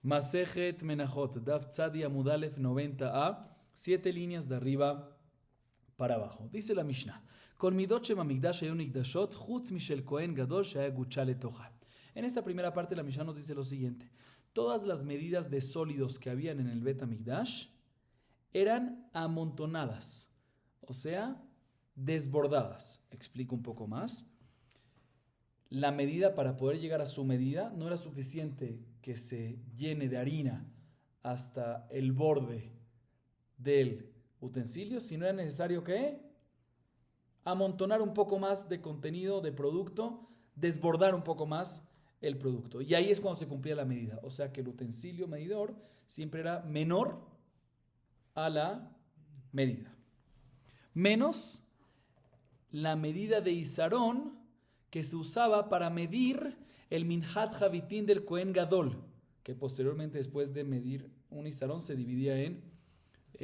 Masejet Menachot, Daf Tzadi Amudalef 90a, 7 líneas de arriba para abajo. Dice la Mishnah, Con midot shemamigdash hayu nikdashot, chutz mishel Kohen gadol shehaya gucha letocha. En esta primera parte la Mishnah nos dice lo siguiente. Todas las medidas de sólidos que habían en el Bet HaMikdash eran amontonadas, o sea, desbordadas. Explico un poco más. La medida, para poder llegar a su medida, no era suficiente que se llene de harina hasta el borde del utensilio, sino era necesario que amontonar un poco más de contenido, de producto, desbordar un poco más el producto. Y ahí es cuando se cumplía la medida. O sea que el utensilio medidor siempre era menor a la medida. Menos la medida de Isarón que se usaba para medir el Minhat Havitin del Kohen Gadol, que posteriormente, después de medir un Isarón, se dividía en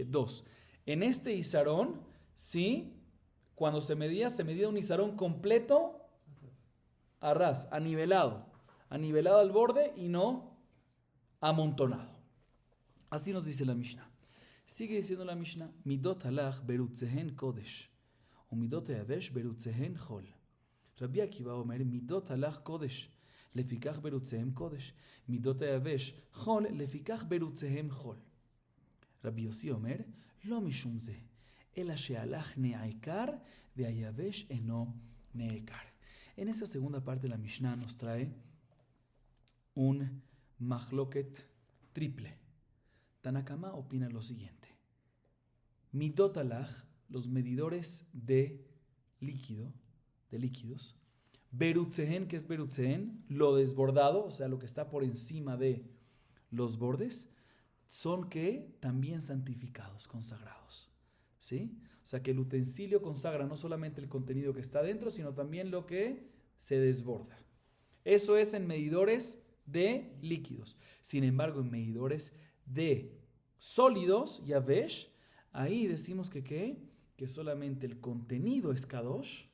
dos. En este Isarón, sí, cuando se medía un Isarón completo a ras, anivelado al borde y no amontonado. Así nos dice la Mishnah. Sigue diciendo la Mishnah, Midot halach berutzehen kodesh, o midot hayavesh berutzehen chol. Rabbi Akiva omer, midot halach kodesh, lefikach berutzehem kodesh, midot hayavesh chol, lefikach berutzehem chol. Rabbi Yossi omer, lo mishum ze, ela shehalach ne'aikar, ve'hayavesh eno ne'ekar. En esta segunda parte la Mishnah nos trae un machloket triple. Tanakama opina lo siguiente. Midot halach, los medidores de líquidos. Berutzehen, que es berutzehen, lo desbordado, o sea, lo que está por encima de los bordes, son que también santificados, consagrados. ¿Sí? O sea, que el utensilio consagra no solamente el contenido que está dentro, sino también lo que se desborda. Eso es en medidores de líquidos. Sin embargo, en medidores de sólidos, yavesh, ahí decimos que solamente el contenido es kadosh,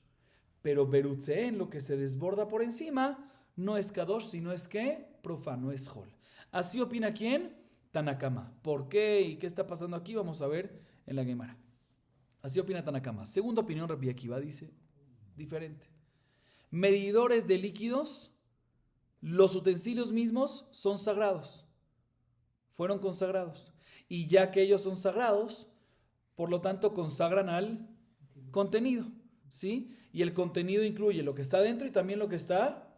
pero berutzeen, lo que se desborda por encima, no es kadosh, sino es que profano, es hol. Así opina ¿quién? Tanakama. ¿Por qué y qué está pasando aquí? Vamos a ver en la Gemara. Así opina Tanakama. Segunda opinión, Rabbi Akiva dice diferente. Medidores de líquidos, los utensilios mismos son sagrados. Fueron consagrados. Y ya que ellos son sagrados, por lo tanto consagran al contenido. ¿Sí? Y el contenido incluye lo que está dentro y también lo que está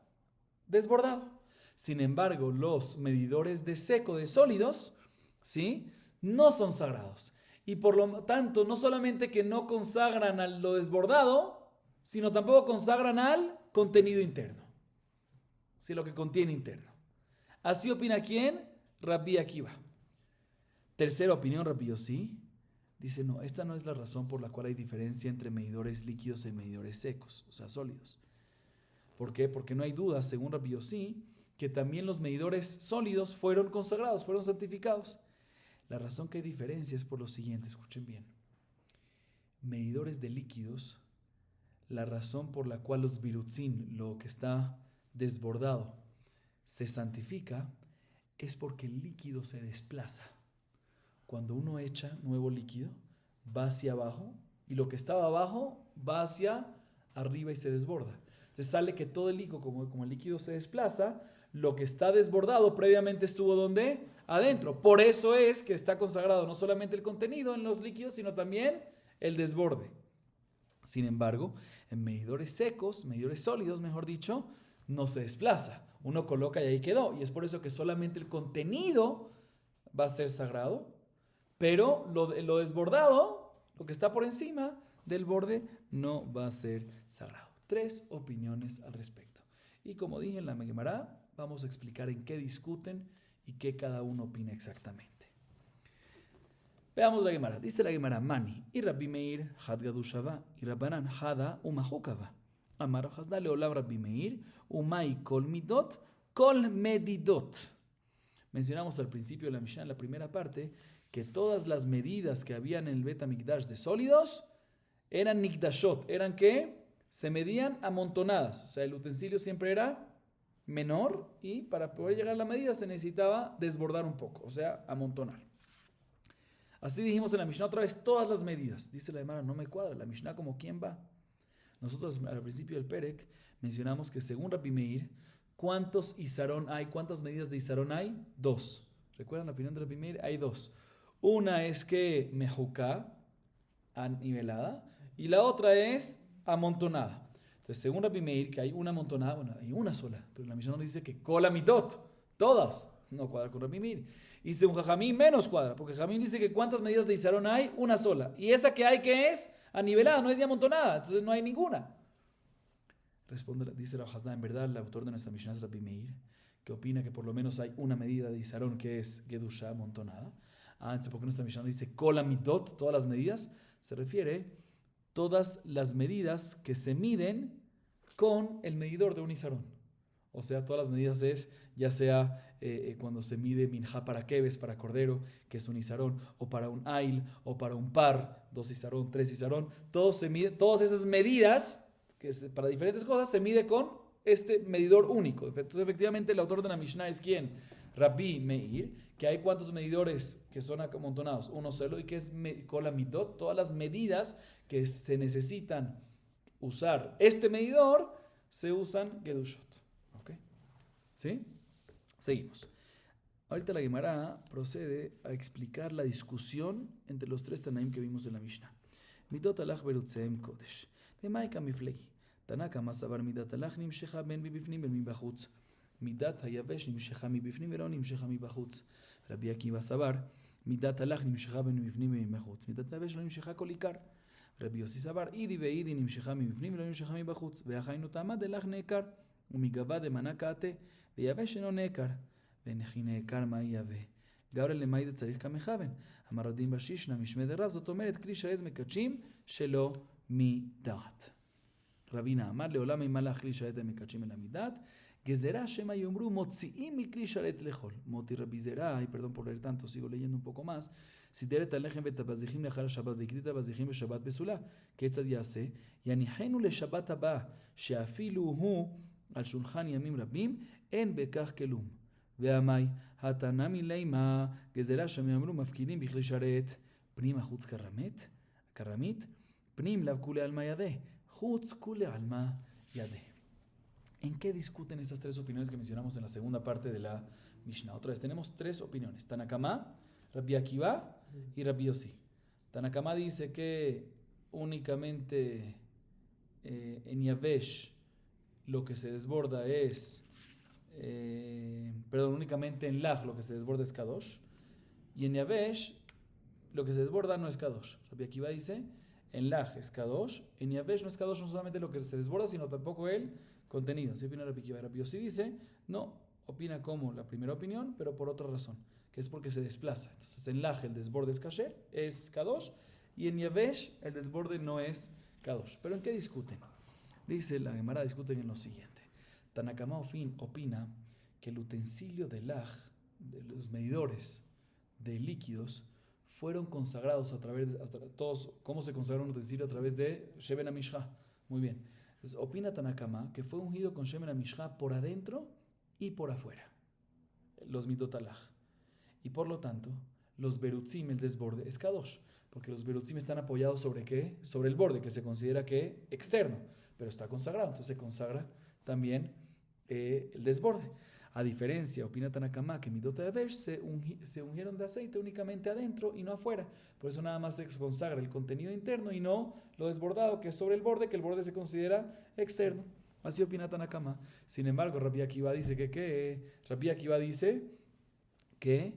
desbordado. Sin embargo, los medidores de seco, de sólidos, ¿sí?, no son sagrados. Y por lo tanto, no solamente que no consagran a lo desbordado, sino tampoco consagran al contenido interno. Sí, lo que contiene interno. Así opina ¿quién? Rabbi Akiva. Tercera opinión, Rabbi Yossi. Dice, no, esta no es la razón por la cual hay diferencia entre medidores líquidos y medidores secos, o sea, sólidos. ¿Por qué? Porque no hay duda, según Rabbi Yossi, que también los medidores sólidos fueron consagrados, fueron santificados. La razón que hay diferencia es por lo siguiente, escuchen bien. Medidores de líquidos, la razón por la cual los birutzin, lo que está desbordado, se santifica, es porque el líquido se desplaza. Cuando uno echa nuevo líquido, va hacia abajo y lo que estaba abajo va hacia arriba y se desborda. Entonces sale que todo el líquido, como el líquido se desplaza, lo que está desbordado previamente estuvo ¿dónde? Adentro. Por eso es que está consagrado no solamente el contenido en los líquidos, sino también el desborde. Sin embargo, en medidores secos, medidores sólidos, mejor dicho, no se desplaza. Uno coloca y ahí quedó. Y es por eso que solamente el contenido va a ser sagrado, pero lo desbordado, lo que está por encima del borde, no va a ser sagrado. 3 opiniones al respecto. Y como dije en la Gemara, vamos a explicar en qué discuten y qué cada uno opina exactamente. Veamos la Gemara. Dice la Gemara, Mani, y Rabbi Meir, had gadushava, y Rabbanan, hada umahukava. Amar hasda leolam Rabbi Meir, umay kol midot, kol medidot. Mencionamos al principio de la Mishnah, en la primera parte, que todas las medidas que habían en el Bet HaMikdash de sólidos eran nikdashot. ¿Eran qué? Se medían amontonadas. O sea, el utensilio siempre era menor y para poder llegar a la medida se necesitaba desbordar un poco, o sea, amontonar. Así dijimos en la Mishnah otra vez todas las medidas. Dice la Gemara, no me cuadra, la Mishnah como quién va. Nosotros al principio del Perek mencionamos que según Rabbi Meir, ¿cuántos Isarón hay? ¿Cuántas medidas de Isarón hay? 2. ¿Recuerdan la opinión de Rabbi Meir? Hay 2. Una es que mejuká, nivelada, y la otra es amontonada. Entonces, según Rabbi Meir, que hay una amontonada, bueno, hay una sola, pero la Mishnah nos dice que kola mitot, todas, no cuadra con Rabbi Meir. Y según Jajamín, menos cuadra, porque Jajamín dice que ¿cuántas medidas de Isarón hay? Una sola. Y esa que hay, ¿qué es? Anivelada, no es ni amontonada, entonces no hay ninguna. Responde, dice Rav Hasda, en verdad el autor de nuestra Mishnah es Rabbi Meir, que opina que por lo menos hay una medida de Isarón que es Gedusha, amontonada. Entonces, ¿por qué nuestra Mishnah dice Kola Midot, todas las medidas? Se refiere todas las medidas que se miden con el medidor de un Isarón. O sea, todas las medidas es, ya sea cuando se mide minjá para keves, para cordero, que es un Isarón, o para un ail, o para un par, 2 Isarón, 3 Isarón, todas esas medidas, que es para diferentes cosas, se mide con este medidor único. Entonces, efectivamente, el autor de la Mishnah es ¿quién? Rabbi Meir, que hay cuántos medidores que son amontonados, uno solo, y que es Kola Midot, todas las medidas que se necesitan usar este medidor, se usan Gedushot. ¿Ok? ¿Sí? Seguimos. Ahorita la Gemara procede a explicar la discusión entre los 3 Tanaim que vimos en la Mishnah. Midot alach berutzeem kodesh. Bemaika miflegi. Tanaka masabar midat alach nimshecha ben bibifnim ben mibachutz. מידת היבש נמשכה מבפנים ולא נמשכה מבחוץ. רבי עקיבא סבר, מידת הלך נמשכה מבפנים ומבחוץ. מידת היבש לא נמשכה כל עיקר. רבי יוסי סבר, אידי ואידי נמשכה מבפנים ולא נמשכה מבחוץ. והחיינו טעמה דלך נעקר, ומגבה דמנה קעתה, ויבש אינו נעקר. ונכי נעקר מה יהווה. גברא למאי דצריך כמכוון. אמר רדין בשישנה משמי דרב, זאת אומרת, כלי שרת מקדשים שלא מדעת. רבינה אמר, לעולם אימה להכלי שרת מקדשים אלא מדעת. Gezerá Shema Yomru Motziim Mikli Sharet Lechol. Moti Rabbi Zerá, y perdón por leer tanto, sigo leyendo un poco más. Si deret alechem betabazihim lechal Shabbat, veikrit abazihim beshabbat besula. Ketzad yase, yanihenu le Shabbat haba, sheafilu hu al shulchan yamim rabim, en bekach kelum. Veamai, hatanami leima, Gezerá Shema Yomru mafkidim bichle sharet. Pnim achutz karamit, pnim lav kule alma yadeh, chutz kule alma yadeh. ¿En qué discuten estas 3 opiniones que mencionamos en la segunda parte de la Mishnah? Otra vez, tenemos 3 opiniones. Tanakama, Rabbi Akiva y Rabbi Yossi. Tanakama dice que únicamente en Yavesh lo que se desborda es... únicamente en Lach lo que se desborda es Kadosh. Y en Yavesh lo que se desborda no es Kadosh. Rabbi Akiva dice, en Lach es Kadosh. En Yavesh no es Kadosh no solamente lo que se desborda, sino tampoco el contenido. Así opina Rabbi Akiva. Rabbi Yossi dice, no, opina como la primera opinión, pero por otra razón, que es porque se desplaza. Entonces en Laj el desborde es kasher, es kadosh, y en Yavesh el desborde no es kadosh. ¿Pero en qué discuten? Dice la Gemara, discuten en lo siguiente. Tanakama opina que el utensilio de Laj, de los medidores de líquidos, fueron consagrados a través de todos. ¿Cómo se consagró un utensilio? A través de Sheben HaMishcha. Muy bien. Entonces, opina Tanakama que fue ungido con Shemen HaMishcha por adentro y por afuera, los Midot Alach. Y por lo tanto, los Berutzim, el desborde, es Kadosh, porque los Berutzim están apoyados ¿sobre qué? Sobre el borde, que se considera que externo, pero está consagrado, entonces se consagra también el desborde. A diferencia, opina Tanakama, que Midot Yavesh se ungieron de aceite únicamente adentro y no afuera. Por eso nada más se consagra el contenido interno y no lo desbordado, que es sobre el borde, que el borde se considera externo. Así opina Tanakama. Sin embargo, Rabbi Akiva dice que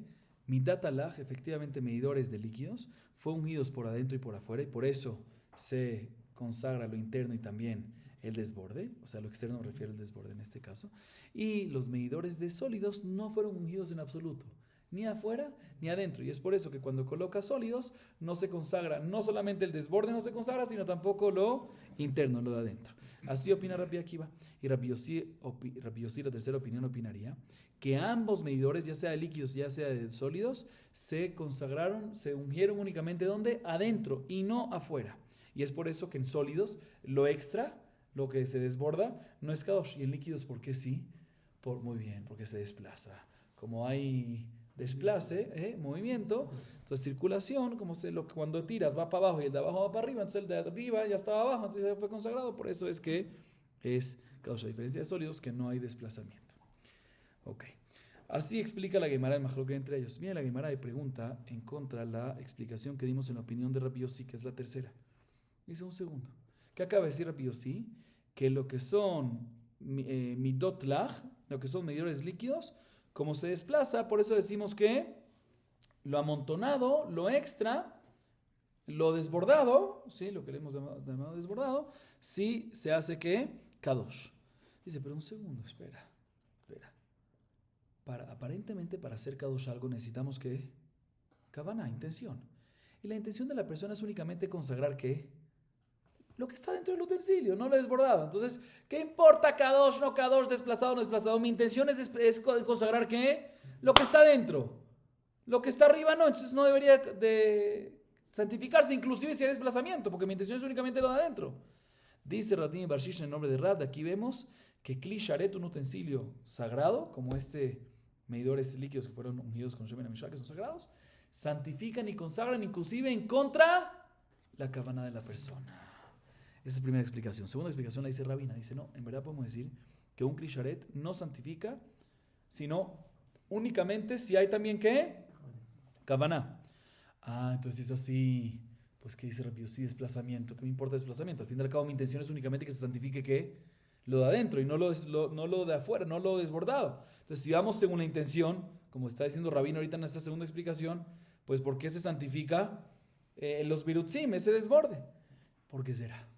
Midat Alach, efectivamente medidores de líquidos, fue ungidos por adentro y por afuera, y por eso se consagra lo interno y también el desborde, o sea, lo externo me refiero al desborde en este caso, y los medidores de sólidos no fueron ungidos en absoluto, ni afuera ni adentro, y es por eso que cuando coloca sólidos no se consagra, no solamente el desborde no se consagra, sino tampoco lo interno, lo de adentro. Así opina Rabbi Akiva. Y Rabbi Yossi, la tercera opinión, opinaría que ambos medidores, ya sea de líquidos ya sea de sólidos, se consagraron, se ungieron únicamente ¿dónde? Adentro y no afuera. Y es por eso que en sólidos lo extra, lo que se desborda, no es kadosh. Y en líquidos, ¿por qué sí? Muy bien, porque se desplaza. Como hay desplace, movimiento, entonces circulación, cuando tiras va para abajo y el de abajo va para arriba, entonces el de arriba ya estaba abajo, entonces ya fue consagrado, por eso es que es causa, a diferencia de sólidos, que no hay desplazamiento. Ok. Así explica la Gemara el Majloque entre ellos. Viene la Gemara y pregunta en contra la explicación que dimos en la opinión de Rabbi Yossi, que es la tercera. Dice un segundo. ¿Qué acaba de decir Rabbi Yossi? Que lo que son midot laj, lo que son medidores líquidos, como se desplaza, por eso decimos que lo amontonado, lo extra, lo desbordado, ¿sí? Lo que le hemos llamado desbordado, sí se hace que kadosh. Dice, pero un segundo, espera. Aparentemente para hacer kadosh algo necesitamos que kavaná, intención. Y la intención de la persona es únicamente consagrar ¿qué? Lo que está dentro del utensilio, no lo desbordado. Entonces, ¿qué importa kadosh, no kadosh, desplazado, no desplazado? Mi intención es consagrar ¿qué? Lo que está dentro. Lo que está arriba no, entonces no debería de santificarse, inclusive si hay desplazamiento, porque mi intención es únicamente lo de adentro. Dice Ratim Barshish en el nombre de Rad, aquí vemos que Kli Sharet, un utensilio sagrado, como medidores líquidos que fueron ungidos con Shemen HaMishah, que son sagrados, santifican y consagran inclusive en contra la kavaná de la persona. Esa es la primera explicación. Segunda explicación la dice Rabina. Dice, no, en verdad podemos decir que un Kli Sharet no santifica, sino únicamente si hay también ¿qué? Kavaná. Entonces es así. Pues ¿qué dice Rabbi Yossi? Desplazamiento. ¿Qué me importa desplazamiento? Al fin y al cabo mi intención es únicamente que se santifique ¿qué? Lo de adentro y no lo de afuera, no lo desbordado. Entonces si vamos según la intención, como está diciendo Rabino ahorita en esta segunda explicación, pues ¿por qué se santifica los virutzim, ese desborde? ¿Por qué será?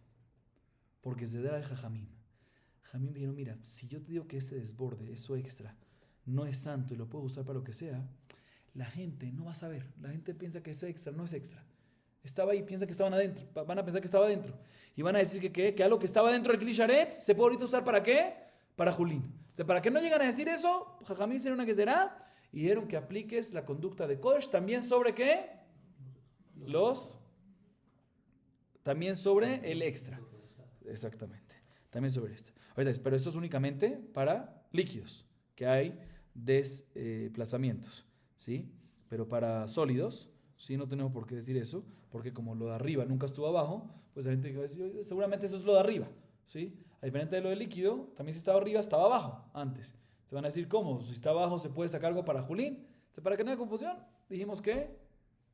Porque es de dar al Jajamim. Jajamim dijeron, mira, si yo te digo que ese desborde, eso extra, no es santo y lo puedo usar para lo que sea, la gente no va a saber. La gente piensa que eso extra no es extra. Estaba ahí, piensa que estaban adentro. Van a pensar que estaba adentro. Y van a decir que algo que estaba dentro del Kli Sharet se puede ahorita usar ¿para qué? Para Julín. O sea, ¿para qué no llegan a decir eso? Jajamim hicieron una que será y dijeron que apliques la conducta de Kodesh también sobre ¿qué? También sobre el extra. Exactamente. También sobre esto. Ahorita, pero esto es únicamente para líquidos, que hay desplazamientos, ¿sí? Pero para sólidos, ¿sí? No tenemos por qué decir eso, porque como lo de arriba nunca estuvo abajo, pues la gente va a decir, seguramente eso es lo de arriba, ¿sí? A diferencia de lo de líquido, también si estaba arriba, estaba abajo antes. Se van a decir, ¿cómo? Si está abajo, ¿se puede sacar algo para Julín? Entonces, para que no haya confusión, dijimos que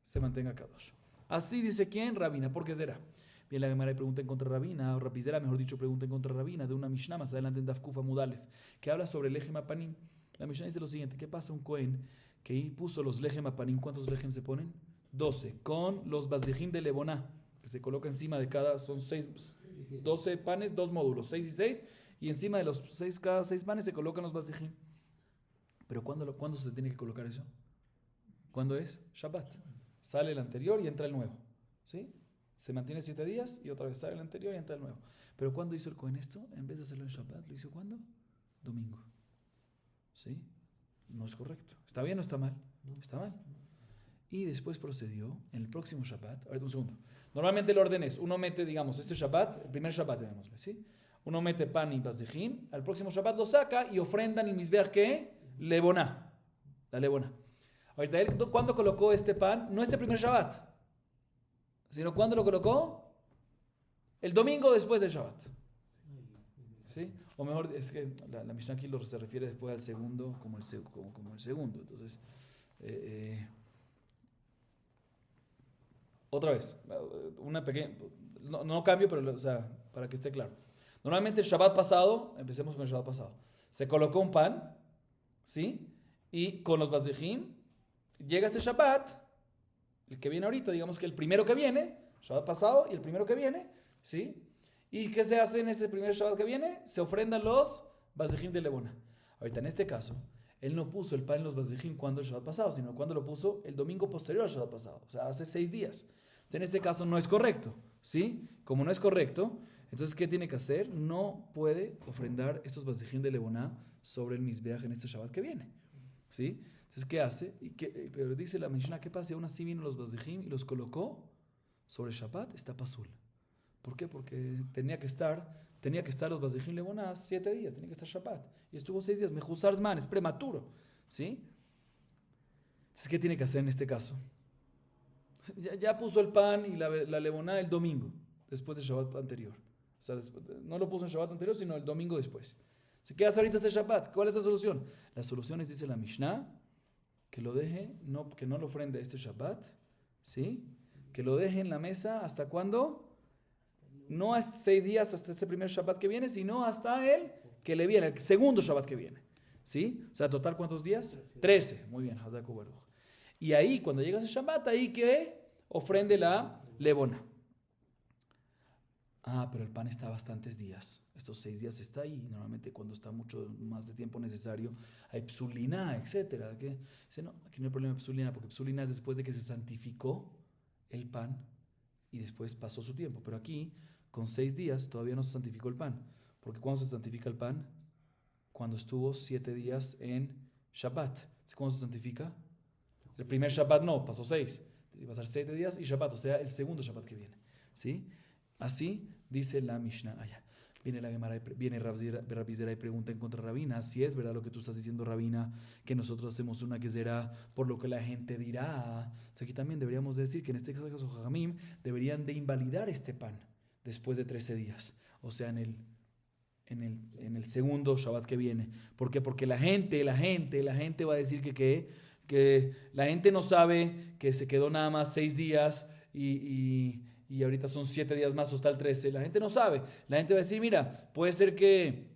se mantenga Kadosh. Así dice quién, Rabina. ¿Por qué será? Bien, la Gemara pregunta en contra de Rabina, o Rapidera, mejor dicho, pregunta en contra de Rabina, de una Mishnah más adelante en Daf Kuf Amud Aleph, que habla sobre el Lechem Apanim. La Mishnah dice lo siguiente: ¿qué pasa un Cohen que ahí puso los Lechem Apanim? ¿Cuántos Lechem se ponen? 12, con los Basdejim de Leboná, que se coloca encima de cada, son 12 panes, 2 módulos, 6 y 6, y encima de los cada 6 panes se colocan los Basdejim. Pero ¿cuándo se tiene que colocar eso? ¿Cuándo es? Shabbat. Sale el anterior y entra el nuevo, ¿sí? Se mantiene 7 días y otra vez sale el anterior y entra el nuevo. Pero ¿cuándo hizo el Cohen esto? En vez de hacerlo en Shabbat, ¿lo hizo cuándo? Domingo. ¿Sí? No es correcto. ¿Está bien o está mal? Está mal. Y después procedió en el próximo Shabbat. Ahorita un segundo. Normalmente el orden es, uno mete, digamos, este Shabbat, el primer Shabbat, llamémosle, ¿sí? Uno mete pan y basejim, al próximo Shabbat lo saca y ofrenda en el Mizbeach, ¿qué? Leboná. La Leboná. Ahorita él, ¿cuándo colocó este pan? No este primer Shabbat, sino ¿cuándo lo colocó? El domingo después del Shabbat. ¿Sí? O mejor, es que la Mishnah aquí se refiere después al segundo como el segundo. Entonces, otra vez, una pequeña, no cambio, pero o sea, para que esté claro. Normalmente el Shabbat pasado, empecemos con el Shabbat pasado, se colocó un pan, ¿sí? Y con los basdejim, llega ese Shabbat, el que viene ahorita, digamos que el primero que viene, Shabbat pasado y el primero que viene, ¿sí? ¿Y qué se hace en ese primer Shabbat que viene? Se ofrendan los basdejim de Leboná. Ahorita en este caso, él no puso el pan en los basdejim cuando el Shabbat pasado, sino cuando lo puso el domingo posterior al Shabbat pasado, o sea, hace 6 días. En este caso no es correcto, ¿sí? Como no es correcto, entonces ¿qué tiene que hacer? No puede ofrendar estos basdejim de Leboná sobre el Mizbeach en este Shabbat que viene, ¿sí? Entonces, ¿qué hace? Pero dice la Mishnah, ¿qué pasa? Aún así vino los basdejim y los colocó sobre Shabbat, está pasul. ¿Por qué? Porque tenía que estar tenía que estar los Bazijim Lebonás 7 días, tenía que estar Shabbat. Y estuvo 6 días. Mejuzar Zman, es prematuro. ¿Sí? Entonces, ¿qué tiene que hacer en este caso? Ya puso el pan y la Leboná el domingo, después del Shabbat anterior. O sea, no lo puso en Shabbat anterior, sino el domingo después. ¿Qué hace ahorita este Shabbat? ¿Cuál es la solución? La solución es, dice la Mishnah, que lo deje, que no lo ofrende este Shabbat, ¿sí? Que lo deje en la mesa, ¿hasta cuándo? No hasta 6 días, hasta este primer Shabbat que viene, sino hasta el que le viene, el segundo Shabbat que viene, ¿sí? O sea, total, ¿cuántos días? 13. Muy bien, Hazak Baruch. Y ahí, cuando llega ese Shabbat, ahí que ofrende la Lebona. Pero el pan está bastantes días. Estos 6 días está ahí. Normalmente cuando está mucho más de tiempo necesario, hay psulina, etc. Dice, no, aquí no hay problema de psulina, porque psulina es después de que se santificó el pan y después pasó su tiempo. Pero aquí, con 6 días, todavía no se santificó el pan. Porque ¿cuándo se santifica el pan? Cuando estuvo 7 días en Shabbat. ¿Cuándo se santifica? El primer Shabbat no, pasó 6. Va a ser 7 días y Shabbat, o sea, el segundo Shabbat que viene. ¿Sí? Así dice la Mishnah allá. Viene la Gemara, viene Rabbi Zera y pregunta en contra de Rabina, si es verdad lo que tú estás diciendo, Rabina, que nosotros hacemos una que será por lo que la gente dirá. O sea, aquí también deberíamos decir que en este caso Jajamim deberían de invalidar este pan después de 13 días. O sea, en el segundo Shabbat que viene. ¿Por qué? Porque la gente va a decir que la gente no sabe que se quedó nada más 6 días y ahorita son 7 días más, o está el 13. La gente no sabe. La gente va a decir, mira, puede ser que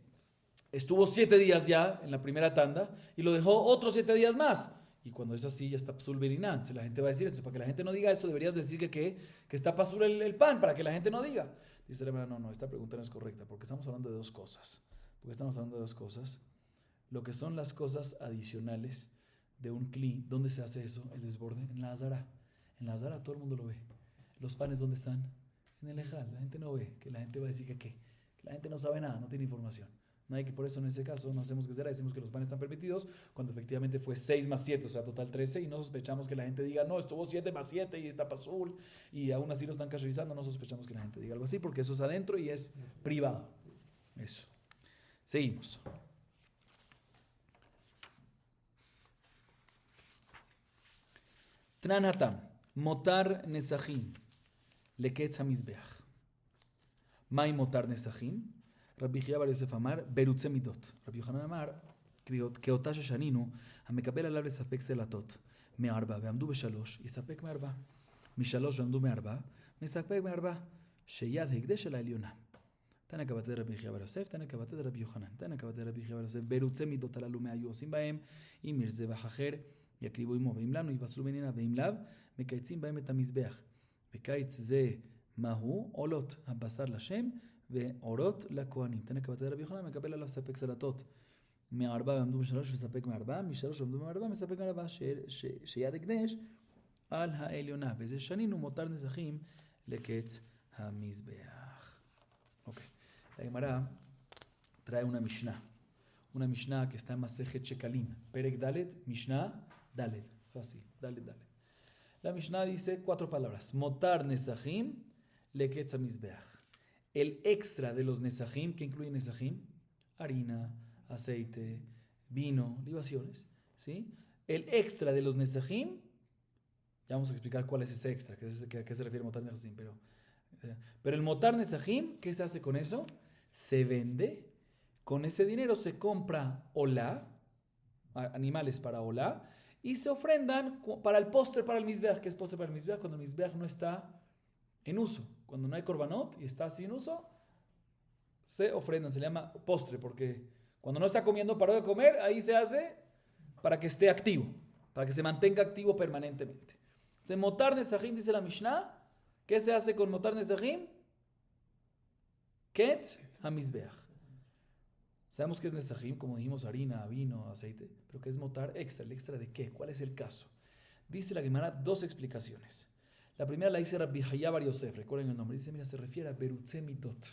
estuvo 7 días ya en la primera tanda y lo dejó otros 7 días más. Y cuando es así, ya está pasul berinán. Entonces la gente va a decir esto. Para que la gente no diga eso, deberías decir que está pasul el pan, para que la gente no diga. Dice la verdad, no, esta pregunta no es correcta, porque estamos hablando de dos cosas. Lo que son las cosas adicionales de un kli. ¿Dónde se hace eso? El desborde. En la azara. En la azara todo el mundo lo ve. ¿Los panes dónde están? En el ejal. La gente no ve. Que la gente va a decir que la gente no sabe nada, no tiene información. No hay que, por eso en ese caso no hacemos que será, decimos que los panes están permitidos cuando efectivamente fue 6 más 7, o sea, total 13, y no sospechamos que la gente diga, no, estuvo 7 más 7 y está pasul, y aún así lo están casherizando, no sospechamos que la gente diga algo así, porque eso es adentro y es privado. Eso. Seguimos. Tnan hatam, motar nesachim, leketz hamizbeach. Mai motar nesachim. רבי חייא בר יוסף אמר, ברוצי מידות. רבי יוחנן אמר, כאותה ששנינו, המקבל עליו לספק סלטות מארבע, ועמדו בשלוש, יספק מארבע. משלוש ועמדו מארבע, מספק מארבע. שיד הקדש אל העליונה. תנא כבתי רבי חייא בר יוסף, תנא כבתי רבי יוחנן. תנא כבתי רבי חייא בר יוסף, ברוצי מידות הללו מה היו עושים בהם, אם יש זבח אחר, יקריבו עמו, ואם לנו יבשרו מנינה, ואם לאו, מקייצים בהם את המזבח. וקיץ זה מהו? עולות הבשר לשם, ואורות לכהנים. תנא כבתי רבי יוחנן, מקבל עליו ספק סלטות מארבע ועמדו בשלוש וספק מארבע, משלוש ועמדו מארבע מספק מארבע, שיד הקדש על העליונה. וזה שנינו מותר נזכים לקץ המזבח. Ok. La Gemara trae una Mishnah que está en Masejet Shekalim. Perek Dalet, Mishnah Dalet. Fácil, Dalet. La Mishnah dice 4 palabras. Motar nezachim leketz hamizbeach. El extra de los nezachim, ¿qué incluye nezachim? Harina, aceite, vino, libaciones, ¿sí? El extra de los nezachim, ya vamos a explicar cuál es ese extra, a qué se refiere motar nezachim, pero el motar nezachim, ¿qué se hace con eso? Se vende, con ese dinero se compra olá, animales para olá, y se ofrendan para el postre para el mizbeach. ¿Qué es postre para el mizbeach? Cuando el mizbeach no está en uso. Cuando no hay korbanot y está sin uso, se ofrendan, se le llama postre, porque cuando no está comiendo, paró de comer, ahí se hace para que esté activo, para que se mantenga activo permanentemente. Se motar nezachim, dice la Mishnah. ¿Qué se hace con motar nezachim? Ketz hamizbeach. Sabemos que es nezachim, como dijimos, harina, vino, aceite, pero ¿qué es motar extra? ¿El extra de qué? ¿Cuál es el caso? Dice la Gemara 2 explicaciones. La primera la dice Rabbi חייא בר Yosef, recuerden el nombre. Dice, mira, se refiere a berutzei midot.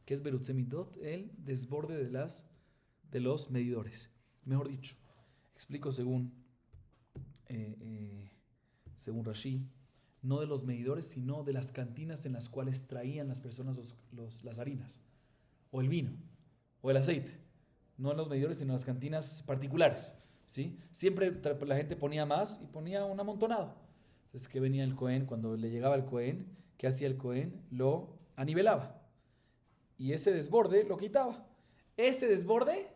¿Qué es berutzei midot? El desborde de los medidores. Mejor dicho, explico según Rashi, no de los medidores, sino de las cantinas en las cuales traían las personas las harinas. o el vino, o el aceite. No en los medidores, sino en las cantinas particulares. ¿Sí? Siempre la gente ponía más y ponía un amontonado. Entonces, ¿qué venía el Cohen? Cuando le llegaba el Cohen, ¿qué hacía el Cohen? Lo anivelaba. Y ese desborde lo quitaba. Ese desborde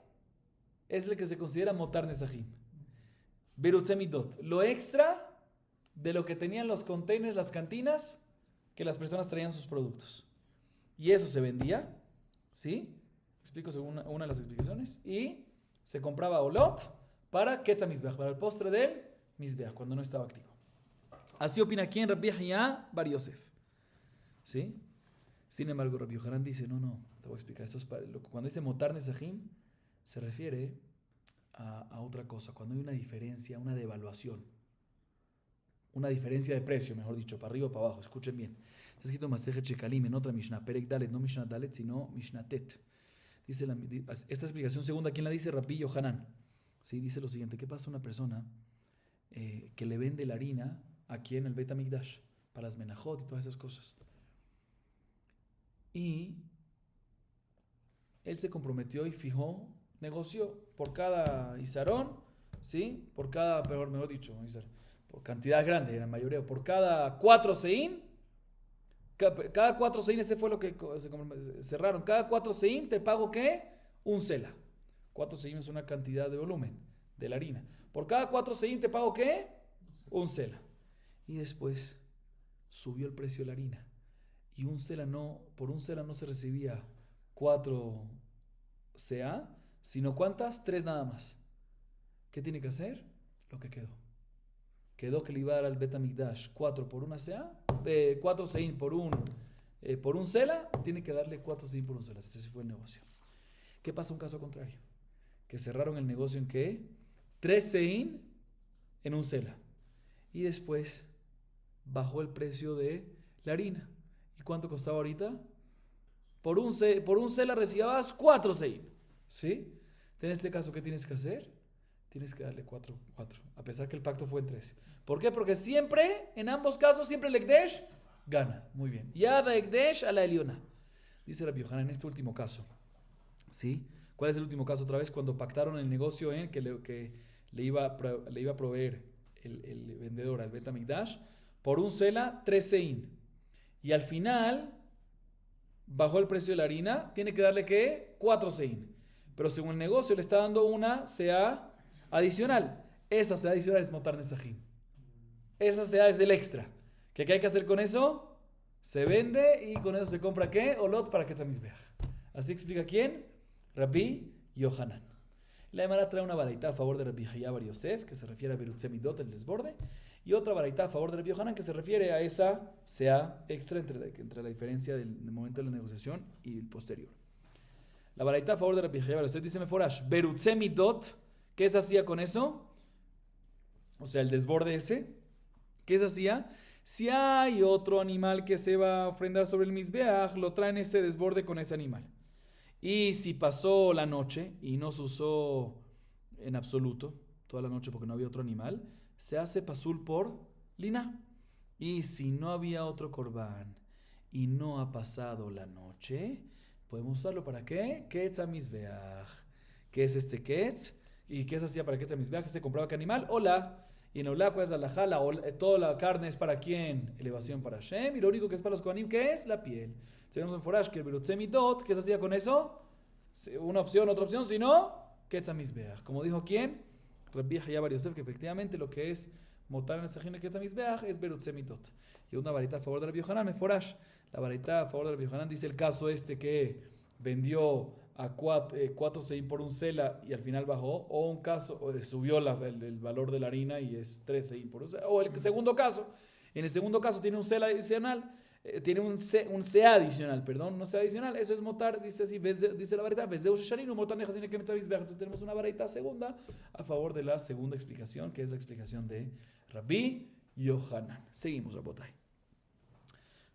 es el que se considera motar nesajim. Berutzemidot. Lo extra de lo que tenían los containers, las cantinas, que las personas traían sus productos. Y eso se vendía, ¿sí? Explico según una de las explicaciones. Y se compraba olot para Ketza Mizbeach, para el postre del Mizbeach, cuando no estaba activo. Así opina quien Rabbi Yahya Bar Yosef. ¿Sí? Sin embargo, Rabbi Yohanan dice, no, te voy a explicar. Esto es cuando dice motar nesajim, se refiere a otra cosa. Cuando hay una diferencia, una devaluación. Una diferencia de precio, mejor dicho, para arriba o para abajo. Escuchen bien. Está escrito Masejet Shekalim en otra Mishnah, Perek Dalet, no Mishnah Dalet, sino Mishnah Tet. Dice esta explicación segunda, ¿quién la dice? Rabbi Yohanan. Sí, dice lo siguiente, ¿qué pasa a una persona que le vende la harina aquí en el Beit HaMikdash para las menajot y todas esas cosas? Y él se comprometió y fijó, negoció por cada izarón, ¿sí? Por cada, mejor dicho, por cantidad grande, la mayoría, por cada 4 seim, cada 4 seim, ese fue lo que se cerraron, cada 4 seim te pago, ¿qué? Un sela. 4 seim es una cantidad de volumen de la harina. Por cada 4 seim te pago, ¿qué? Un sela. Y después subió el precio de la harina. Y por un sela no se recibía 4 CA, sino ¿cuántas? 3 nada más. ¿Qué tiene que hacer? Lo que quedó. Quedó que le iba a dar al Beit HaMikdash 4 por una CA, 4 sein por un sela, tiene que darle 4 sein por un sela. Ese fue el negocio. ¿Qué pasa un caso contrario? Que cerraron el negocio en que 3 sein en un sela. Y después bajó el precio de la harina. ¿Y cuánto costaba ahorita? Por un sela recibías 4 sein. ¿Sí? En este caso, ¿qué tienes que hacer? Tienes que darle 4, a pesar que el pacto fue en 3. ¿Por qué? Porque siempre, en ambos casos, siempre el Ekdesh gana. Muy bien. Yada Ekdesh a la Eliona. Dice Rabbi Yohanan en este último caso. ¿Sí? ¿Cuál es el último caso otra vez? Cuando pactaron el negocio en que le iba a proveer el vendedor al Beit HaMikdash por un sela 3 sein. Y al final bajó el precio de la harina, tiene que darle ¿qué? 4 sein. Pero según el negocio le está dando una CA adicional. Esa CA adicional es motar nesajim. Esa CA es del extra. ¿Qué hay que hacer con eso? Se vende y con eso se compra ¿qué? Olot para Ketza Mizbeach. Así explica ¿quién? Rabbi Yohanan. La Gemara trae una baraita a favor de Rabbi Yahya Bar Yosef, que se refiere a Berutzemidot, el desborde, y otra baraita a favor de Rabbi Yohanan, que se refiere a esa CA extra entre la diferencia del momento de la negociación y el posterior. La baraita a favor de Rabbi Yahya Bar Yosef dice Meforash, Berutzemidot, ¿qué se hacía con eso? O sea, el desborde ese, ¿qué se hacía? Si hay otro animal que se va a ofrendar sobre el Mizbeach, lo traen ese desborde con ese animal. Y si pasó la noche y no se usó en absoluto toda la noche porque no había otro animal, se hace pasul por lina. Y si no había otro corbán y no ha pasado la noche, podemos usarlo para ¿qué? Ketz HaMizbeach. ¿Qué es este ketz? ¿Y qué se hacía para Ketz HaMizbeach? ¿Se compraba qué animal? Hola. Y en Olá, ¿cuál es la halajá? Toda la carne es para quién? Elevación para Hashem. Y lo único que es para los kohanim, ¿qué es? La piel. Tenemos en Forash que el Berutzemidot, ¿qué se hacía con eso? Una opción, otra opción, si no, Ketz HaMizbeach. Como dijo ¿quién? Rabbi Yahya Bar Yosef, que efectivamente lo que es motar en esa gente Ketz HaMizbeach es Berutzemidot. Y una varita a favor de Rabbi Yohanan, Forash. La varita a favor de Rabbi Yohanan dice el caso este que vendió a 4 sein por un sela y al final bajó, o un caso subió el valor de la harina y es 3 sein por un sela, o el segundo caso, en el segundo caso tiene un sela adicional, tiene un CA adicional, perdón, no CA adicional, eso es motar, dice así, dice la varita, entonces tenemos una varita segunda a favor de la segunda explicación, que es la explicación de Rabbi Yohanan. Seguimos, Rabotai.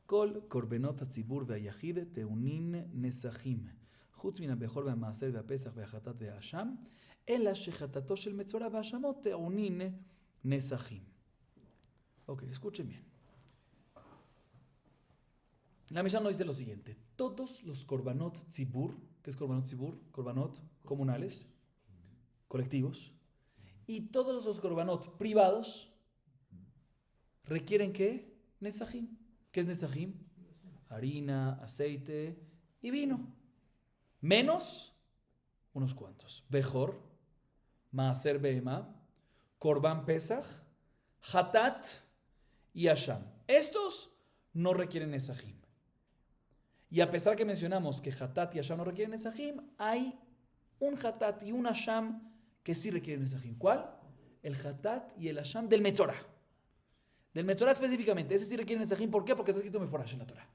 Kol korbenot hatzibur ve'ayachid teunin nesachim. חוץ מן הבכור והמעשר והפסח והחטאת והאשם, אלא שחטאתו של מצורע והאשמות טעונין נסכים. Ok, escuchen bien. La Mishnah nos dice lo siguiente: todos los korbanot tzibur, ¿Qué es Korbanot Tzibur? Korbanot comunales, colectivos. Y todos los Korbanot privados requieren ¿qué? Nesajim. ¿Qué es Nesajim? Harina, aceite y vino. Menos unos cuantos. Bejor, Maaser Behemá, Korban Pesach, Hatat y Asham. Estos no requieren Nesajim. Y a pesar que mencionamos que Hatat y Asham no requieren Nesajim, hay un Hatat y un Asham que sí requieren Nesajim. ¿Cuál? El Hatat y el Asham del Metzorah. Del Metzorah específicamente. Ese sí requiere Nesajim. ¿Por qué? Porque está escrito Meforash en la Torah.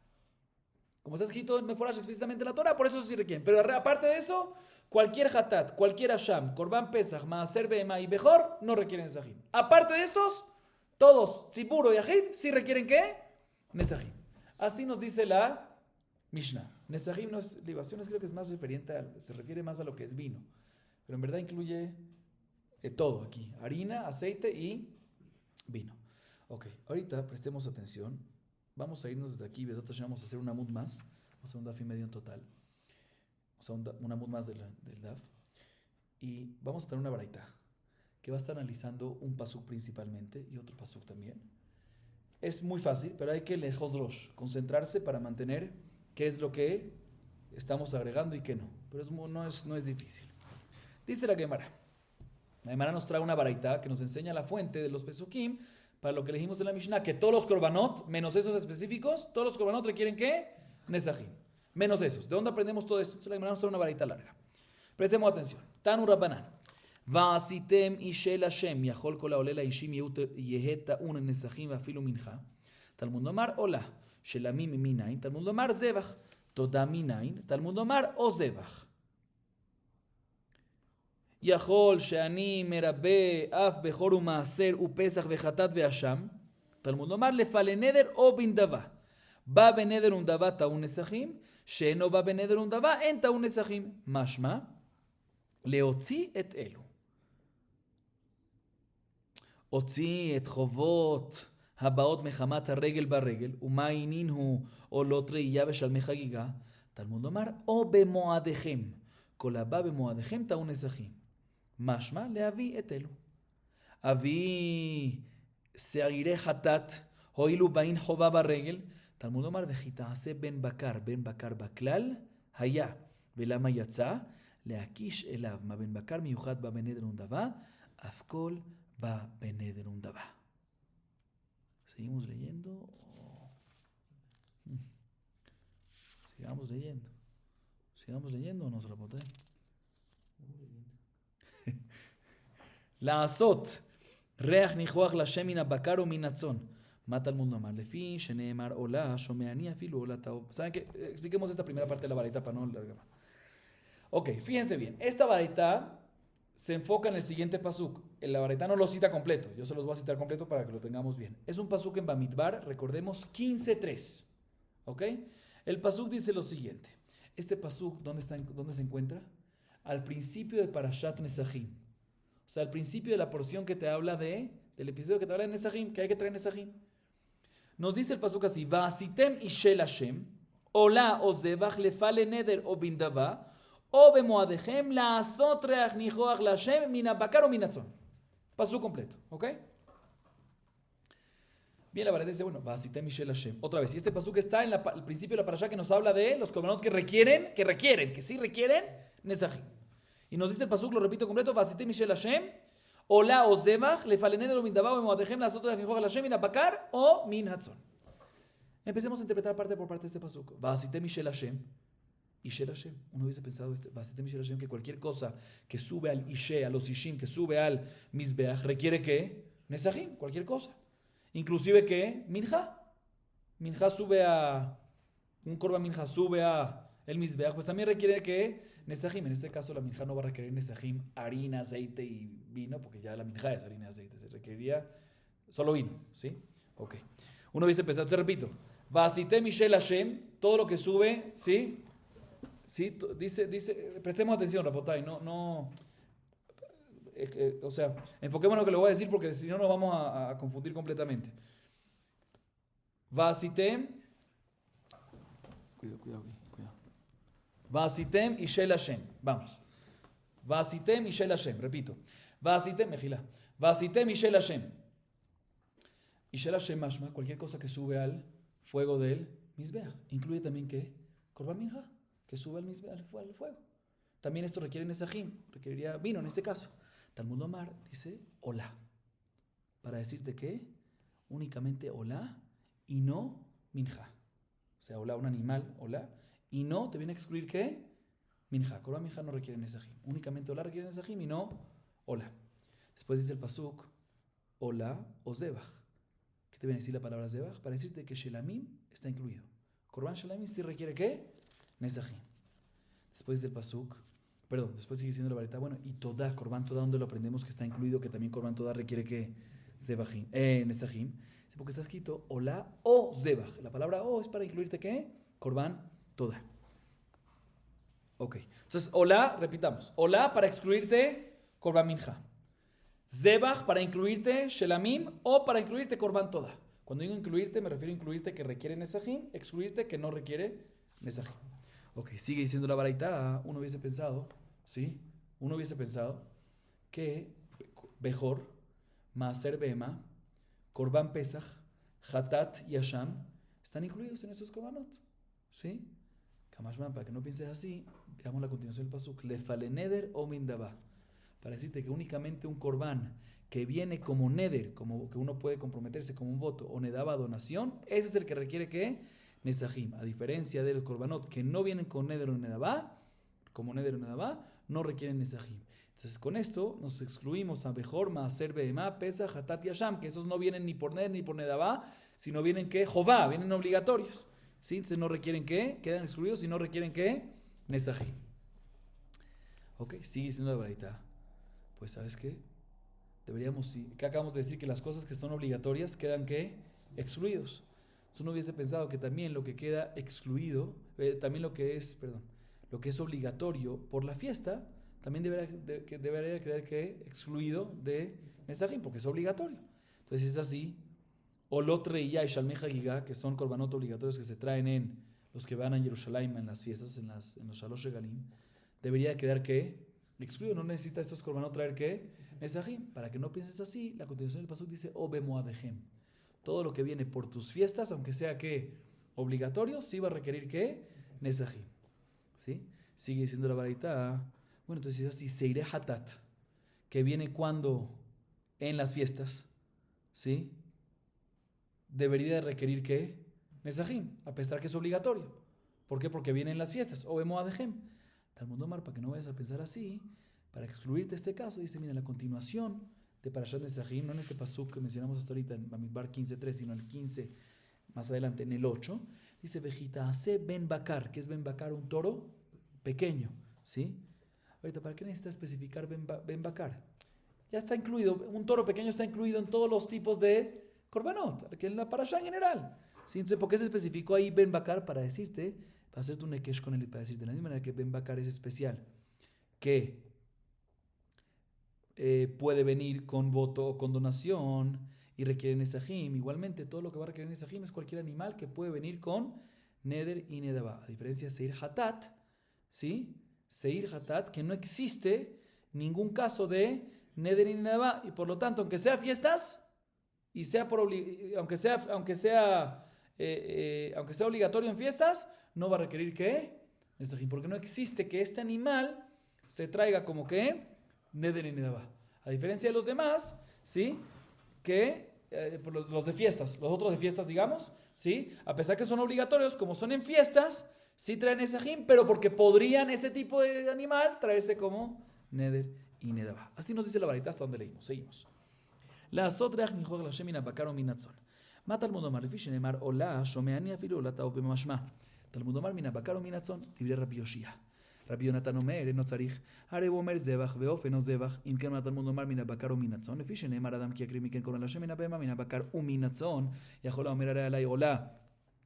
Como está escrito Meforash explícitamente en la Torah, por eso sí requieren. Pero aparte de eso, cualquier Hatat, cualquier Asham, Korban Pesach, Maaser Behemá y Bejor no requieren Nesajim. Aparte de estos, todos, Tzibur o Yahid, sí requieren ¿qué? Nesajim. Así nos dice la Mishnah. Nesajim no es libaciones, creo que es más referente se refiere más a lo que es vino. Pero en verdad incluye todo aquí. Harina, aceite y vino. Ok, ahorita prestemos atención. Vamos a irnos desde aquí. Vamos a hacer una amud más. Vamos a hacer un daf y medio en total. O sea, una amud más del daf. Y vamos a tener una baraita que va a estar analizando un pasuk principalmente y otro pasuk también. Es muy fácil, pero hay que lejos concentrarse para mantener qué es lo que estamos agregando y qué no. Pero no es difícil. Dice la Gemara. La Gemara nos trae una baraita que nos enseña la fuente de los pesukim para lo que elegimos en la Mishnah, que todos los korbanot, menos esos específicos, todos los korbanot requieren ¿qué? Nesajim. Menos esos. ¿De dónde aprendemos todo esto? Entonces la Gemara nos trae una baraita larga. Prestemos atención. Tanu Rabbanan. ועשיתם אישי לשם יכול כל העולה לאישים יהא טעון נסכים ואפילו מנחה. תלמוד לומר עולה שלמים מנין, תלמוד לומר זבח. תודה מנין, תלמוד לומר או זבח. יכול שאני מרבה אף בכור ומעשר ופסח וחטאת ואשם, תלמוד לומר לפעלי נדר או בנדבה. בא בנדר ונדבה טעון נסכים, שאינו בא בנדר ונדבה אין טעון נסכים. משמע, להוציא את אלו. הוציא את חובות הבאות מחמת הרגל ברגל, ומה עינין הוא עולות ראייה ושלמי חגיגה, תלמוד לומר, או במועדיכם. כל הבא במועדיכם טעון נסכים. משמע להביא את אלו. אביא שעירי חטאת, הואילו באין חובה ברגל, תלמוד לומר, וכי תעשה בן בקר בכלל, היה. ולמה יצא? להקיש אליו מה בן בקר מיוחד בא בנדר ונדבה, אף כל בא בנדר ונדבה. ¿Seguimos leyendo? ¿Sigamos leyendo o no se lo boté? לעשות ריח ניחוח לשם מן הבקר ומן הצאן. מה תלמוד לומר? לפי שנאמר עולה, שומעני אפילו עולה טהור. ¿Saben qué? Expliquemos esta primera parte de la baraita para no largar más. Ok, fíjense bien. Esta baraita se enfoca en el siguiente pasuk. La baraita no lo cita completo. Yo se los voy a citar completo para que lo tengamos bien. Es un pasuk en Bamidbar, recordemos 15:3. ¿Ok? El pasuk dice lo siguiente. Este pasuk, ¿dónde se encuentra? Al principio de Parashat Nesachim. O sea, al principio de la porción que te habla del episodio que te habla de Nesachim, que hay que traer Nesachim. Nos dice el pasuk así: Va'asitem ishel Hashem, ola o zebach lefale neder o bindava, o bemoadechem la'asot reach nichoach la'Hashem min habakar o min hatzon. Pasuk completo, ¿ok? Bien, la verdad dice, bueno, Va'asitem ishel Hashem. Otra vez, y este pasuk está en el principio de la parasha que nos habla de los korbanot que sí requieren Nesachim. Y nos dice el pasuk, lo repito completo, Va'asitem ishel Hashem, ola o zebach lefale neder o bindava, o bemoadechem la'asot reach nichoach la'Hashem min habakar o min hatzon. Empecemos a interpretar parte por parte de este pasuk. Va'asitem ishel Hashem. Ishel Hashem. Uno hubiese pensado que cualquier cosa que sube al Ishe, a los Ishim, que sube al Mizbeach, requiere que Nesachim, cualquier cosa. Inclusive que Minja. Minja sube a un Korban Minja, sube a el Mizbeach, pues también requiere que Nesachim. En este caso la Minja no va a requerir Nesachim, harina, aceite y vino, porque ya la Minja es harina y aceite. Se requeriría solo vino, ¿sí? Ok. Uno hubiese pensado, te repito, Va'asitem Ishel Hashem, todo lo que sube, ¿sí? Sí, dice, prestemos atención, Rapotay, o sea, enfoquémonos en lo que le voy a decir porque si no nos vamos a confundir completamente. Va'asitem, cuidado. Vasitem y Shel Hashem. Vamos. Vasitem y Shel Hashem. Repito. Vasitem, mejila. Vasitem y Shel Hashem. Y Shel Hashem mashma, cualquier cosa que sube al fuego del Mizbeach. Incluye también que Korban Minja, que sube al fuego. También esto requiere nesajim, requeriría vino en este caso. Talmud Omar dice hola. Para decirte que únicamente hola y no minja. O sea, hola, un animal, hola. Y no, te viene a excluir ¿qué? Minja. Korban minja no requiere nesajim. Únicamente hola requiere nesajim y no hola. Después dice el pasuk, hola o zebach. ¿Qué te viene a decir la palabra zebach? Para decirte que shelamim está incluido. Korban shelamim sí requiere ¿qué? Nesajim. Después dice el pasuk, después sigue diciendo la varita, bueno, y toda, Korban toda, donde lo aprendemos que está incluido, que también Korban toda requiere que zebachim, nesajim. Porque está escrito hola o zebach. La palabra o es para incluirte ¿qué? Korban toda. Ok. Entonces, hola, repitamos. Hola para excluirte Korban minja. Zebach para incluirte shelamim o para incluirte Korban toda. Cuando digo incluirte, me refiero a incluirte que requiere nesajim, excluirte que no requiere nesajim. Ok, sigue diciendo la baraita. Uno hubiese pensado, ¿sí? Uno hubiese pensado que Bejor, Maaser Behema, Korban Pesach, Hatat y Asham están incluidos en esos korbanot. ¿Sí? Kamashman, para que no pienses así, veamos la continuación del pasuk. Lefale neder o mindaba. Para decirte que únicamente un korban que viene como neder, como que uno puede comprometerse como un voto, o nedaba donación, ese es el que requiere que nesajim. A diferencia de los korbanot que no vienen con neder o nedaba, como neder o nedaba, no requieren nesajim. Entonces con esto nos excluimos a Bejor, Maaser Behemá, Pesach, Hatat y Asham, que esos no vienen ni por neder ni por nedaba, sino vienen que Jová, vienen obligatorios. ¿Sí? Entonces no requieren que, quedan excluidos y no requieren que nesajim. Ok, sigue siendo la varita. Pues ¿sabes qué? Deberíamos, que acabamos de decir que las cosas que son obligatorias quedan que excluidos. Entonces uno hubiese pensado que también lo que queda excluido, también lo que es obligatorio por la fiesta, también debería quedar que excluido de nesajim, porque es obligatorio. Entonces es así. Olot Reiyá y Shalmei Hagigá, que son korbanot obligatorios que se traen en los que van a Jerusalén en las fiestas, en los Shalosh Regalim, debería quedar que excluido. No necesita estos korbanot traer que nesajim. Para que no pienses así, la continuación del pasuk dice O bemoadejem. Todo lo que viene por tus fiestas, aunque sea que obligatorio, sí va a requerir que nesajim. ¿Sí? Sigue diciendo la varita. Bueno, entonces es así, Seireh Hatat, que viene cuando en las fiestas, ¿sí? Debería requerir que nesajim, a pesar que es obligatorio. ¿Por qué? Porque viene en las fiestas. O bemoadejem. Talmud Omar, para que no vayas a pensar así, para excluirte este caso, dice, mira, la continuación de Parashat Nesajim, no en este pasuk que mencionamos hasta ahorita en Bamidbar 15.3, sino en el 15, más adelante, en el 8, dice, Vejitaase ben bakar, que es ben bakar, un toro pequeño, ¿sí? Ahorita, ¿para qué necesita especificar ben bakar? Ya está incluido, un toro pequeño está incluido en todos los tipos de korbanot, que en la parasha en general. ¿Sí? Entonces, ¿por qué se especificó ahí ben bakar? Para decirte, para hacerte un nekesh con él y para decirte, de la misma manera que ben bakar es especial, que puede venir con voto o con donación y requiere nesajim. Igualmente, todo lo que va a requerir nesajim es cualquier animal que puede venir con neder y nedaba. A diferencia de Seir Hatat, ¿sí? Seir Hatat, que no existe ningún caso de neder y nedaba, y por lo tanto, aunque sea fiestas y sea aunque sea obligatorio en fiestas, no va a requerir que nesajim, porque no existe que este animal se traiga como que neder y nedaba. A diferencia de los demás, ¿sí? Que los de fiestas, los otros de fiestas, digamos, ¿sí? A pesar que son obligatorios, como son en fiestas, sí traen nesajim, pero porque podrían ese tipo de animal traerse como neder y nedaba. Así nos dice la varita hasta donde leímos. Seguimos. La sotrach nichog la shemina bakar o minatzon. Ma Talmud Omar lefi shenemar ola shomeani afilu ola ta'ov b'mashma. Talmud Omar mina bakar o minatzon divrei Rabbi Yoshia. רבי יונתן אומר, אינו צריך, הרי הוא אומר זבח ואופן או זבח, אם כן התלמוד אומר מן הבקר ומן הצאן, לפי שנאמר אדם כי יקריב מכן קורבן להשם מן הבהמה, מן הבקר ומן הצאן, יכול האומר הרי עלי עולה,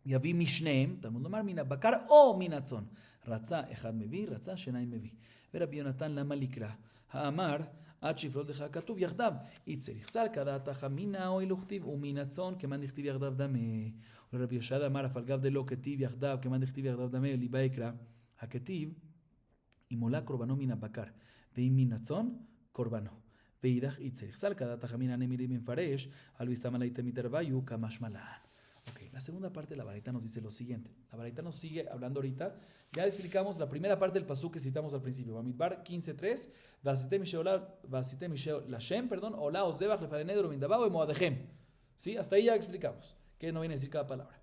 יביא משניהם, תלמוד אומר מן הבקר או מן הצאן, רצה אחד מביא, רצה שניים מביא. ורבי יונתן למה לקרא? האמר, עד שיפלוט לך כתוב יחדיו, יצא יחסל כדעתך מינה או אילו כתיב ומן הצאן, כמאן דכתיב יחדיו דמה. ורבי יהושע אמר, אף על גב דלא כתיב יחדיו, כמאן דכתיב יחדיו דמה, ליבה יקרא, הכתיב Y molá corbano mina bakar. Veim minatzon corbano. Veidach itzerich salka data jamina nemirim infaresh. Alvistamalaita miterbayu kamash malan. Ok, la segunda parte de la baraita nos dice lo siguiente. La baraita nos sigue hablando ahorita. Ya explicamos la primera parte del pasuk que citamos al principio. Bamidbar 15:3. Vasitem Misheo Lashem, perdón. Ola osdebach lefarenedro mindabao y moadechem. ¿Sí? Hasta ahí ya explicamos que no viene a decir cada palabra.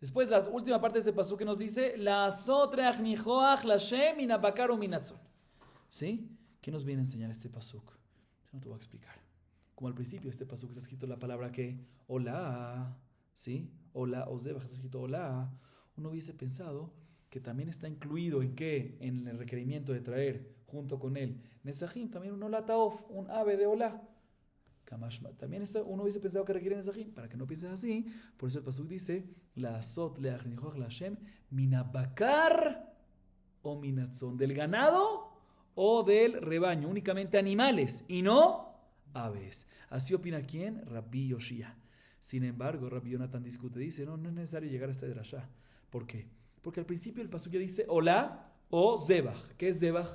Después, la última parte de ese pasuk que nos dice la sotreach nijoach Lashem minabakar o minatzon. ¿Sí? ¿Qué nos viene a enseñar este pasuk? No te voy a explicar. Como al principio este pasuk está escrito la palabra que Ola. ¿Sí? Hola, Osdebach, está escrito hola. Uno hubiese pensado que también está incluido en qué, en el requerimiento de traer junto con él Nesajim, también un hola taof, un ave de hola. También uno hubiese pensado que requiere Nesajim, para que no pienses así. Por eso el pasuk dice la azot leach nijoach Lashem minabakar o minatzon, del ganado o del rebaño, únicamente animales y no aves. Así opina quién, Rabbi Yoshia. Sin embargo, Rabbi Yonatan discute, dice, no es necesario llegar a esta drashá. ¿Por qué? Porque al principio el pasuk ya dice, hola o zebach. ¿Qué es zebach?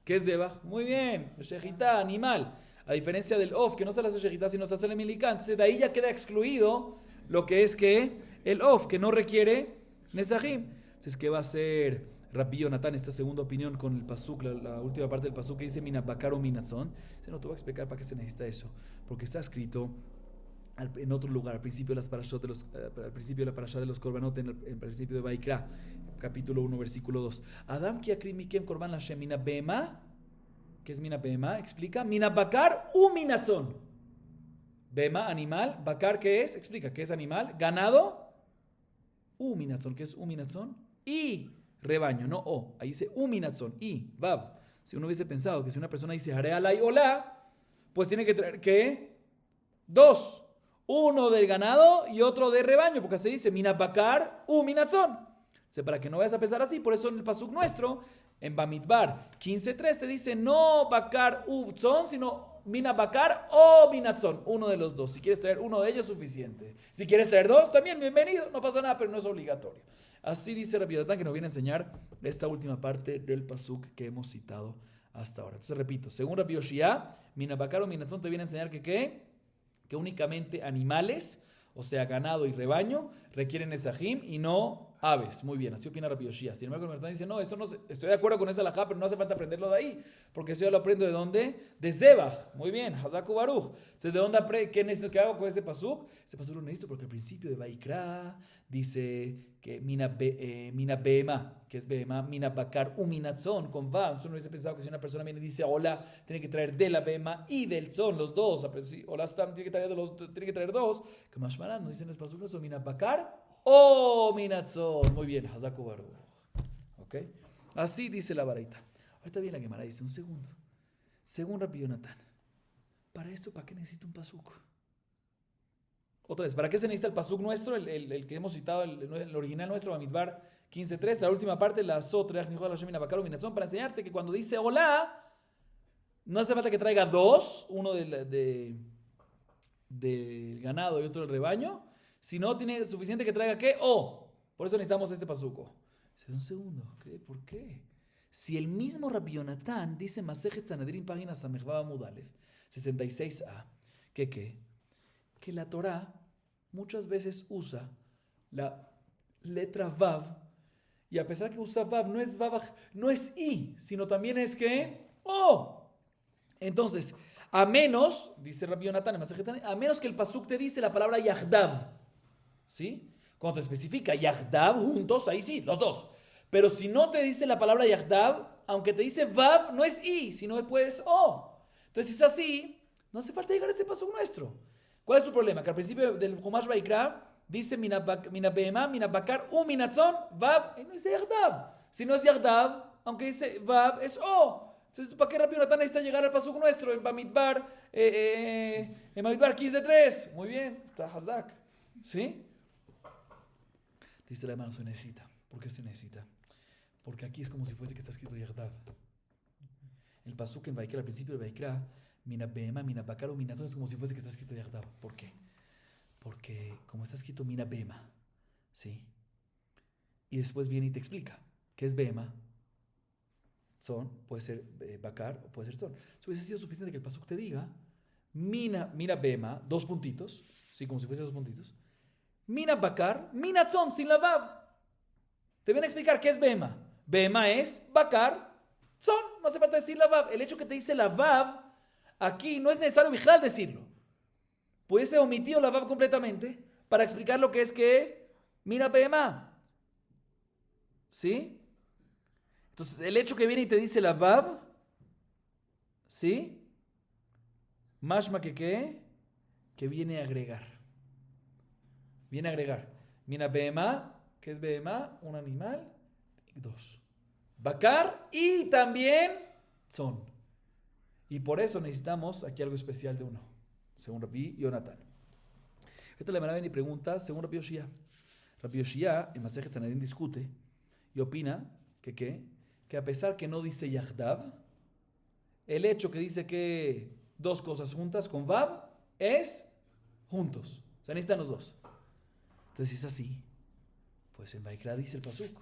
¿Qué es zebach? Muy bien, shejitá, animal. A diferencia del of, que no se le hace shejitá, sino se hace el milicán. Entonces de ahí ya queda excluido lo que es que el of, que no requiere nesajim. Entonces, ¿qué va a hacer Rabbi Yonatan, esta segunda opinión con el pasuk, la última parte del pasuk que dice minabakar o minatzon? No te voy a explicar para qué se necesita eso. Porque está escrito en otro lugar, al principio de las parashot al principio de la parashá de los korbanot, en el principio de Vaikra, capítulo 1, versículo 2. Adam ki akri mikem korban lashem mina bema. ¿Qué es mina bema? Explica. Mina bakar u minatzon. Bema, animal. Bakar, ¿qué es? Explica. ¿Qué es animal? Ganado. U minatzon. ¿Qué es u minatzon? Y rebaño, no o. Ahí dice u minatzon. Y, vav. Si uno hubiese pensado que si una persona dice hare alay hola, pues tiene que traer, ¿qué? Dos. Uno del ganado y otro de rebaño, porque se dice minabakar u minatzon. O sea, para que no vayas a pensar así, por eso en el pasuk nuestro, en Bamidbar 15:3 te dice no bakar u tzon, sino minabakar o minatzon, uno de los dos. Si quieres traer uno de ellos, suficiente. Si quieres traer dos, también bienvenido, no pasa nada, pero no es obligatorio. Así dice Rabbi Yonatan, que nos viene a enseñar esta última parte del pasuk que hemos citado hasta ahora. Entonces repito, según Rabbi Yoshia, minabakar o minatzon te viene a enseñar que ¿qué? Que únicamente animales, o sea, ganado y rebaño, requieren nesajim y no aves. Muy bien, así opina Rabbi Yoshia. Sin embargo, el Mertán dice, no, eso no, estoy de acuerdo con esa alajá, pero no hace falta aprenderlo de ahí, porque eso ya lo aprendo ¿de dónde? De Zebach. Muy bien, Hazaku Baruch. Entonces, ¿de dónde qué hago con ese pasuk? Ese pasuk lo necesito porque al principio de Vaikra dice que mina behema, que es behema, mina bakar u minatzon, con va. Entonces uno hubiese pensado que si una persona viene y dice hola, tiene que traer de la behema y del tzon, los dos. Si hola stam tiene que traer dos. Que más malan nos dicen los pasuk, son mina bakar o minatzon. Muy bien, Hazaku Baruch. ¿Ok? Así dice la baraita. Ahorita viene la Gemara, dice un segundo. Según Rabbi Yonatan, para esto, ¿para qué necesito un pasuk? Otra vez, ¿para qué se necesita el pasuk nuestro, el que hemos citado, el original nuestro, Bamidbar 15:3, la última parte, la sotra, para enseñarte que cuando dice hola, no hace falta que traiga dos, uno del ganado y otro del rebaño, sino tiene suficiente que traiga ¿qué? O. Por eso necesitamos este pasuco. Un segundo, ¿qué? ¿Por qué? Si el mismo Rabbi Yonatan dice Masejet Sanedrin, página Samechbaba Mudalev, 66a, ¿qué? Que la Torá muchas veces usa la letra Vav, y a pesar que usa Vav, no es I, sino también es que O. Entonces, a menos, dice Rabbi Yonatan, a menos que el pasuk te dice la palabra Yahdav, ¿sí? Cuando te especifica Yahdav juntos, ahí sí, los dos. Pero si no te dice la palabra Yahdav, aunque te dice Vav, no es I, sino después es O. Entonces, si es así, no hace falta llegar a este pasuk nuestro. ¿Cuál es tu problema? Que al principio del Chumash Vaikra dice mina behema, mina bakar u minatzon, Vav, y no dice Yahdav. Si no es Yahdav, aunque dice Vav, es O. Entonces, ¿para qué Rabbi Yonatan necesita llegar al pasuk nuestro? En Bamidbar 15:3. Muy bien, está Hazak. ¿Sí? Dice la hermano, se necesita. ¿Por qué se necesita? Porque aquí es como si fuese que está escrito Yahdav. El pasuk en Vaikra, al principio de Vaikra, mina behema, mina bakar o minatzon, es como si fuese que está escrito Yahdav. ¿Por qué? Porque como está escrito mina behema, ¿sí? Y después viene y te explica qué es behema. tzon, puede ser bakar o puede ser tzon. Eso hubiese sido suficiente que el pasuk te diga, mina bema, dos puntitos, ¿sí? Como si fuese dos puntitos. Mina bakar, mina tzon, sin la vav. Te vienen a explicar qué es bema. Bema es bakar, tzon, no hace falta decir la vav. El hecho que te dice la vav, aquí no es necesario vigilar decirlo. Pudiese omitido la vav completamente para explicar lo que es que mina bema. ¿Sí? Entonces, el hecho que viene y te dice la vav, ¿sí? Mashma que qué? Que viene a agregar. Viene a agregar. Mina behemá, ¿qué es behemá? Un animal. Y dos. Bakar y también tzon. Y por eso necesitamos aquí algo especial de uno. Según Rabbi Yonatan. Esta es la manera de mi pregunta según Rabbi Yoshia. Rabbi Yoshia en Masejet Sanedrín discute y opina que ¿qué? Que a pesar que no dice Yahdav, el hecho que dice que dos cosas juntas con Vav es juntos. O sea, necesitan los dos. Entonces, si es así, pues en Vaikra dice el pasuk: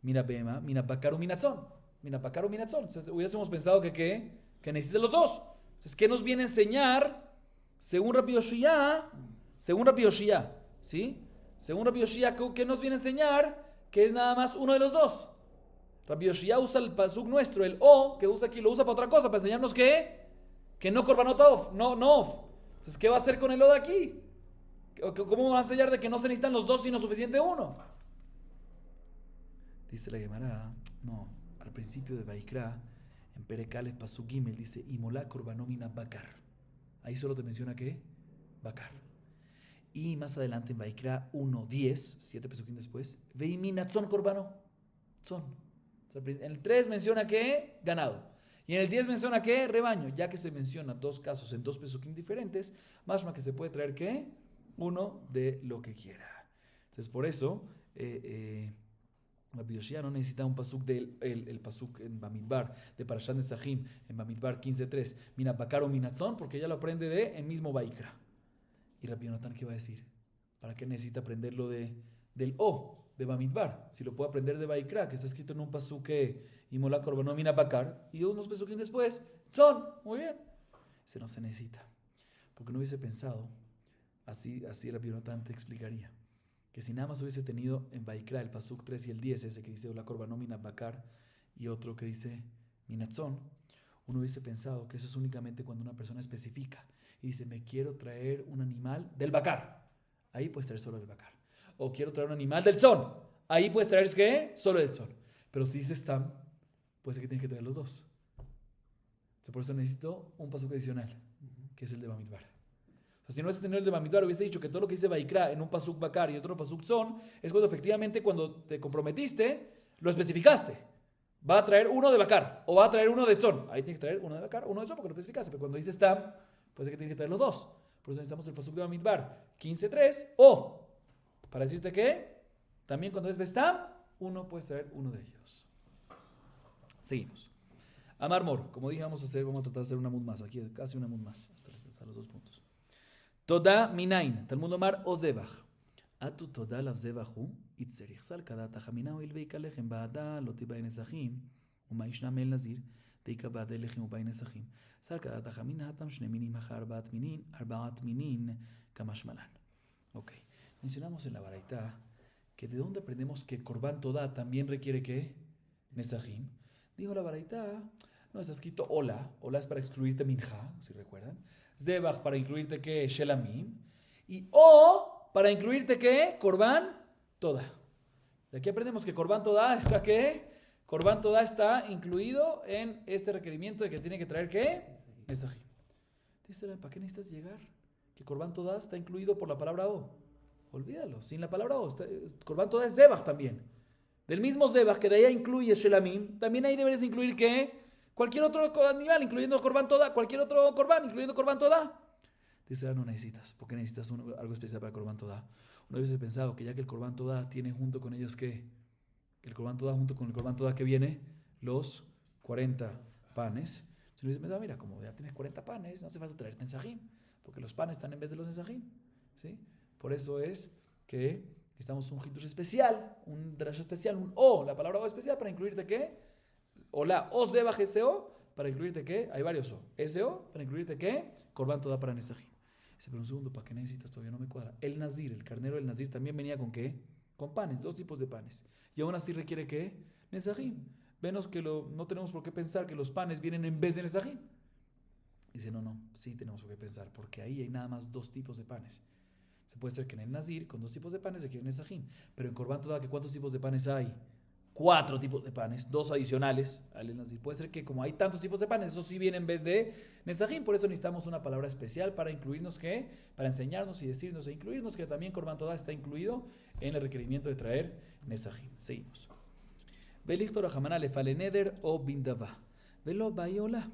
Mina bema, mina bakaru, mina tzon. Mina bakaru, mina tzon. Entonces, hubiésemos pensado que ¿qué? Que necesitan los dos. Entonces, ¿qué nos viene a enseñar? Según Rabbi Yoshia, ¿sí? Según Rabbi Yoshia, ¿qué nos viene a enseñar? Que es nada más uno de los dos. Rabbi Yoshia usa el pasuk nuestro, el o, que usa aquí, lo usa para otra cosa, para enseñarnos que no korbanot off, no off. Entonces, ¿qué va a hacer con el o de aquí? ¿Cómo va a enseñar de que no se necesitan los dos sino suficiente uno? Dice la Gemara, no, al principio de Vaikra, en Perek Aleph pasuk Gimel, dice, Imolá korbanomina bakar. Ahí solo te menciona ¿qué? Bakar. Y más adelante en Vaikra 1:10, 7 pesukim después, Veimina tzon korbano. Tzon. En el 3 menciona ¿qué? Ganado. Y en el 10 menciona ¿qué? Rebaño. Ya que se menciona dos casos en dos pesukim diferentes, más que se puede traer ¿qué? Uno de lo que quiera. Entonces por eso Rabbi Yoshia no necesita un pasuk el pasuk en Bamidbar de Parashat Nesachim en Bamidbar 15:3 mina bakar o minatzon, porque ya lo aprende de el mismo Vaikra. Y Rabbi Yonatan, ¿qué va a decir? ¿Para qué necesita aprenderlo del o de Bamidbar? Si lo puede aprender de Vaikra, que está escrito en un pasuk que Imola korbanó mina bakar, y unos pesukim después tzon. Muy bien, ese no se necesita, porque no hubiese pensado así Rabbi Yonatan te explicaría que si nada más hubiese tenido en Vaikra el pasuk 3 y el 10, ese que dice Ola korbanó mina bakar y otro que dice minatzon, uno hubiese pensado que eso es únicamente cuando una persona especifica y dice, me quiero traer un animal del bakar, ahí puedes traer solo el bakar. O quiero traer un animal del tzon, ahí puedes traer ¿qué? Solo el tzon. Pero si dices tam, puede ser que tienes que traer los dos. Entonces, por eso necesito un pasuk adicional, que es el de Bamidbar. O sea, si no hubiese tenido el de Bamidbar, hubiese dicho que todo lo que dice Vaikra en un pasuk bakar y otro pasuk tzon es cuando efectivamente cuando te comprometiste, lo especificaste. Va a traer uno de bakar o va a traer uno de tzon. Ahí tienes que traer uno de bakar, uno de tzon porque lo especificaste. Pero cuando dices tam, puede ser que tienes que traer los dos. Por eso necesitamos el pasuk de Bamidbar 15:3 o para decirte que también cuando es bestam, uno puede traer uno de ellos. Seguimos. Amar Mor, como dije, vamos a tratar de hacer una mud más. Aquí casi una mud más, hasta los 2 puntos. Toda minain, Talmud Omar o zebach. Atu toda lav zebachu, itzerich sal kada tachamina oil veikalechem baada lo tiba enesachim, uma ishnam el nazir, teika baada elechem uba enesachim. Sal kada tachamina hatam shne minim hacha arbaat minin kamashmalan. Ok, mencionamos en la baraita que de dónde aprendemos que Korban Toda también requiere ¿qué? Nesachim. Dijo la baraita, no está escrito Ola es para excluirte minja, si recuerdan. Zebach para incluirte ¿qué? Shelamim. Y O para incluirte ¿qué? Korban Toda. De aquí aprendemos que Korban Toda está ¿qué? Korban Toda está incluido en este requerimiento de que tiene que traer ¿qué? Nesachim. Dice, ¿para qué necesitas llegar? Que Korban Toda está incluido por la palabra O. Olvídalo, sin la palabra O. Korban Toda es Zebach también. Del mismo Zebach que de allá incluye Shelamim, también ahí deberías incluir ¿qué? Cualquier otro animal, incluyendo Korban Toda, cualquier otro Korban, incluyendo Korban Toda. Dice, no necesitas, porque necesitas algo especial para Korban Toda. Uno hubiese pensado que ya que el Korban Toda tiene junto con ellos ¿qué? Que el Korban Toda junto con el Korban Toda que viene, los 40 panes. Entonces uno hubiese pensado, mira, como ya tienes 40 panes, no hace falta traerte Nesachim, porque los panes están en vez de los Nesachim, ¿sí? Por eso es que necesitamos un Hiddush especial, un Drasha especial, un O, la palabra O especial para incluirte ¿qué? Olá o Zebaj SO, para incluirte ¿qué? Hay varios O. SO, para incluirte ¿qué? Korban Todá para Nesajim. Dice, pero un segundo, ¿para qué necesitas? Todavía no me cuadra. El Nazir, el carnero del Nazir también venía ¿con qué? Con panes, 2 tipos de panes. Y aún así requiere ¿qué? Nesajim. Venos que no tenemos por qué pensar que los panes vienen en vez de Nesajim. Dice, no, sí tenemos por qué pensar, porque ahí hay nada más 2 tipos de panes. Se puede ser que en el Nazir, con 2 tipos de panes, requiere Nesajim. Pero en Korban Todá, ¿cuántos tipos de panes hay? 4 tipos de panes, 2 adicionales al Nazir. Puede ser que como hay tantos tipos de panes, eso sí viene en vez de Nesajim. Por eso necesitamos una palabra especial para incluirnos ¿qué? Para enseñarnos y decirnos e incluirnos que también Korban Todá está incluido en el requerimiento de traer Nesajim. Seguimos. Velichtor Rahamana le fale neder o bindava. Velo bayola.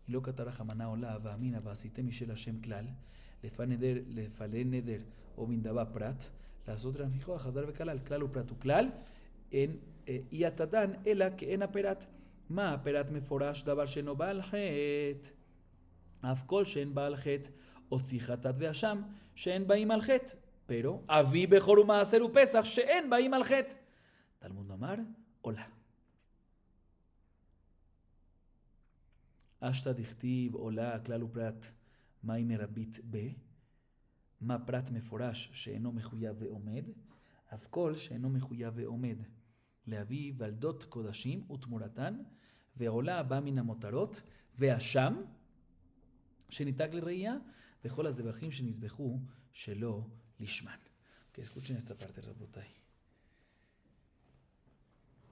Y lo katara Rahamana ola vamina vasite Michel Hashem klal. Le fale neder o bindava prat. Las otras mijo a hazar bekalal. Klal u pratu klal. En יתדן אלא כאין הפרת. מה הפרת מפורש? דבר שאינו בעל חטא. אף כל שאין בעל חטא, הוציא חטאת ואשם, שאין באים על חטא. pero אבי בכור ומעשר ופסח, שאין באים על חטא. תלמוד אמר, עולה. אשתא דכתיב עולה כלל ופרט, מהי מרבית ב? מה פרט מפורש שאינו מחויב ועומד? אף כל שאינו מחויב ועומד. להביא ולדות קודשים ותמורתן, ועולה הבא מן המותרות, והשם, שניתק לראייה, וכל הזבחים שנזבחו שלא לשמן. Que escuchen esta parte, Rabotay.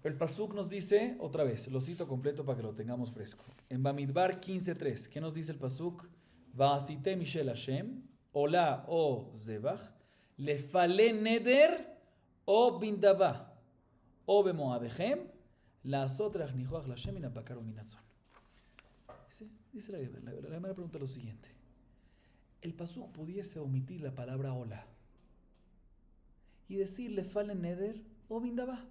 El pasuk nos dice, otra vez, lo cito completo para que lo tengamos fresco. En Bamidbar 15.3, ¿qué nos dice el pasuk? Va'asite Mishel Hashem, Ola o Zebach, Lefale Neder o Bindava. O bemoadejem, las otras nijoach la shemin apakaro minatzon. Dice la Gemara pregunta lo siguiente. El pasuk pudiese omitir la palabra hola y decirle falen neder o bindaba.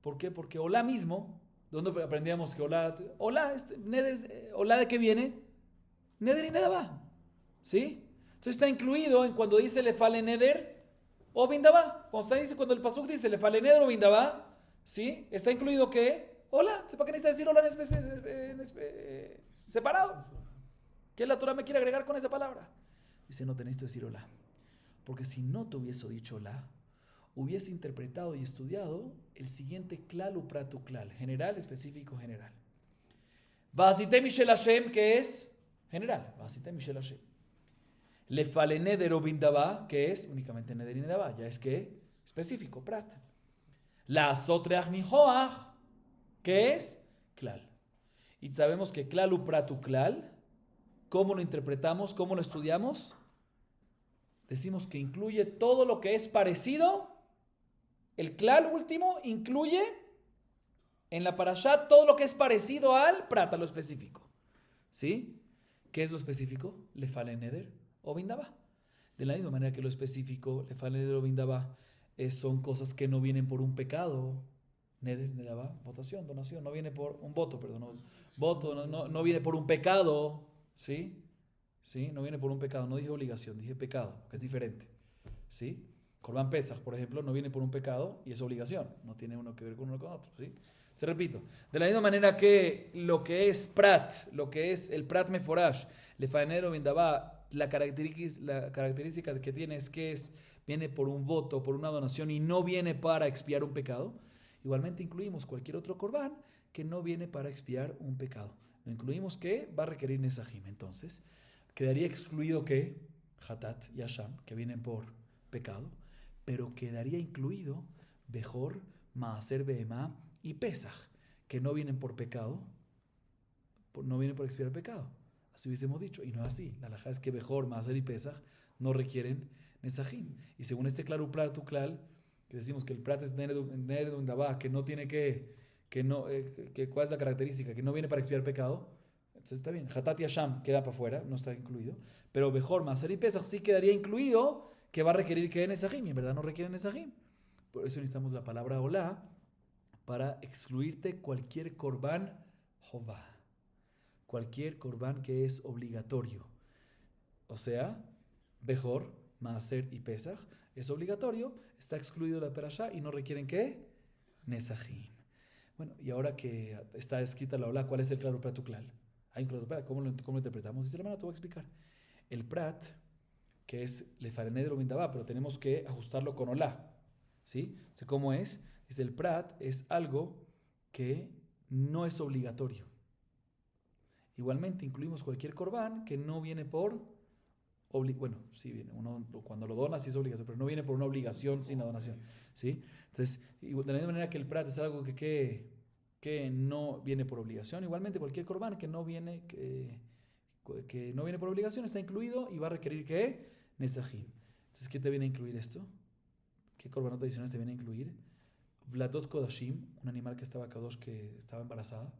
¿Por qué? Porque hola mismo, ¿dónde aprendíamos que hola? Neder, hola ¿de qué viene? Neder y nedaba. ¿Sí? Entonces está incluido en cuando dice le falen neder o bindaba. Cuando el pasuk dice le fale neder o bindaba, ¿sí? Está incluido ¿qué? Hola. ¿Para qué necesita decir hola separado? ¿Qué la Torah me quiere agregar con esa palabra? Dice, no tenés que decir hola. Porque si no te hubiese dicho hola, hubiese interpretado y estudiado el siguiente klal u pratu klal. General, específico, general. Va'asite Mishel Hashem, que es general. Va'asite Mishel Hashem. Le fale neder o bindaba, que es únicamente neder y nedaba, ya es que específico, prat. La sotreach nijoach, que es klal. Y sabemos que klal u pratu klal, ¿cómo lo interpretamos? ¿Cómo lo estudiamos? Decimos que incluye todo lo que es parecido. El klal último incluye en la parashá todo lo que es parecido al prat, a lo específico. ¿Sí? ¿Qué es lo específico? Le fale neder o bindaba. De la misma manera que lo específico, le fale neder o bindaba, son cosas que no vienen por un pecado. Neder, nedaba, votación, donación, no viene por un voto, perdón. Voto, no viene por un pecado. ¿Sí? ¿Sí? No viene por un pecado, no dije obligación, dije pecado, que es diferente. ¿Sí? Korban Pesach, por ejemplo, no viene por un pecado y es obligación, no tiene uno que ver con uno con otro. ¿Sí? Se repito, de la misma manera que lo que es prat, lo que es el prat meforash, le faenero bindaba, la característica que tiene es que viene por un voto, por una donación y no viene para expiar un pecado. Igualmente incluimos cualquier otro korban que no viene para expiar un pecado. Lo incluimos que va a requerir nesajim. Entonces, quedaría excluido que hatat y asham, que vienen por pecado, pero quedaría incluido bejor, maaser behemá y pesach, que no vienen por pecado, no vienen por expiar pecado. Así hubiésemos dicho, y no es así. La halajá es que bejor, maaser y pesach no requieren nesajim. Y según este claro pratu klal, que decimos que el prat es neder undabá, que no tiene ¿cuál es la característica? Que no viene para expiar pecado. Entonces está bien. Hatat y Hasham queda para afuera, no está incluido. Pero Bejor, Maaser y Pesach sí quedaría incluido, que va a requerir que den Nesajim. Y en verdad no requieren Nesajim. Por eso necesitamos la palabra Olá para excluirte cualquier Korban Jová. Cualquier Korban que es obligatorio. O sea, Bejor, Maaser y Pesach es obligatorio, está excluido de la Perashá y no requieren ¿qué? Nesajim. Bueno, y ahora que está escrita la ola, ¿cuál es el claro prat uklal? Hay un claro prat, ¿cómo lo interpretamos? Dice la hermana, te voy a explicar. El prat, que es lefareneder o bindabá, pero tenemos que ajustarlo con olá, ¿sí? O sea, ¿cómo es? Dice, el prat es algo que no es obligatorio. Igualmente incluimos cualquier corbán que no viene por bueno, sí viene, uno cuando lo dona sí es obligación, pero no viene por una obligación sin la donación, ¿sí? Entonces, de la misma manera que el prat es algo que no viene por obligación, igualmente cualquier corbán que no viene por obligación está incluido y va a requerir ¿qué? Nesajim. Entonces, ¿qué te viene a incluir esto? ¿Qué corbanot adicionales te viene a incluir? Vladot Kodashim, un animal que estaba kadosh, que estaba embarazada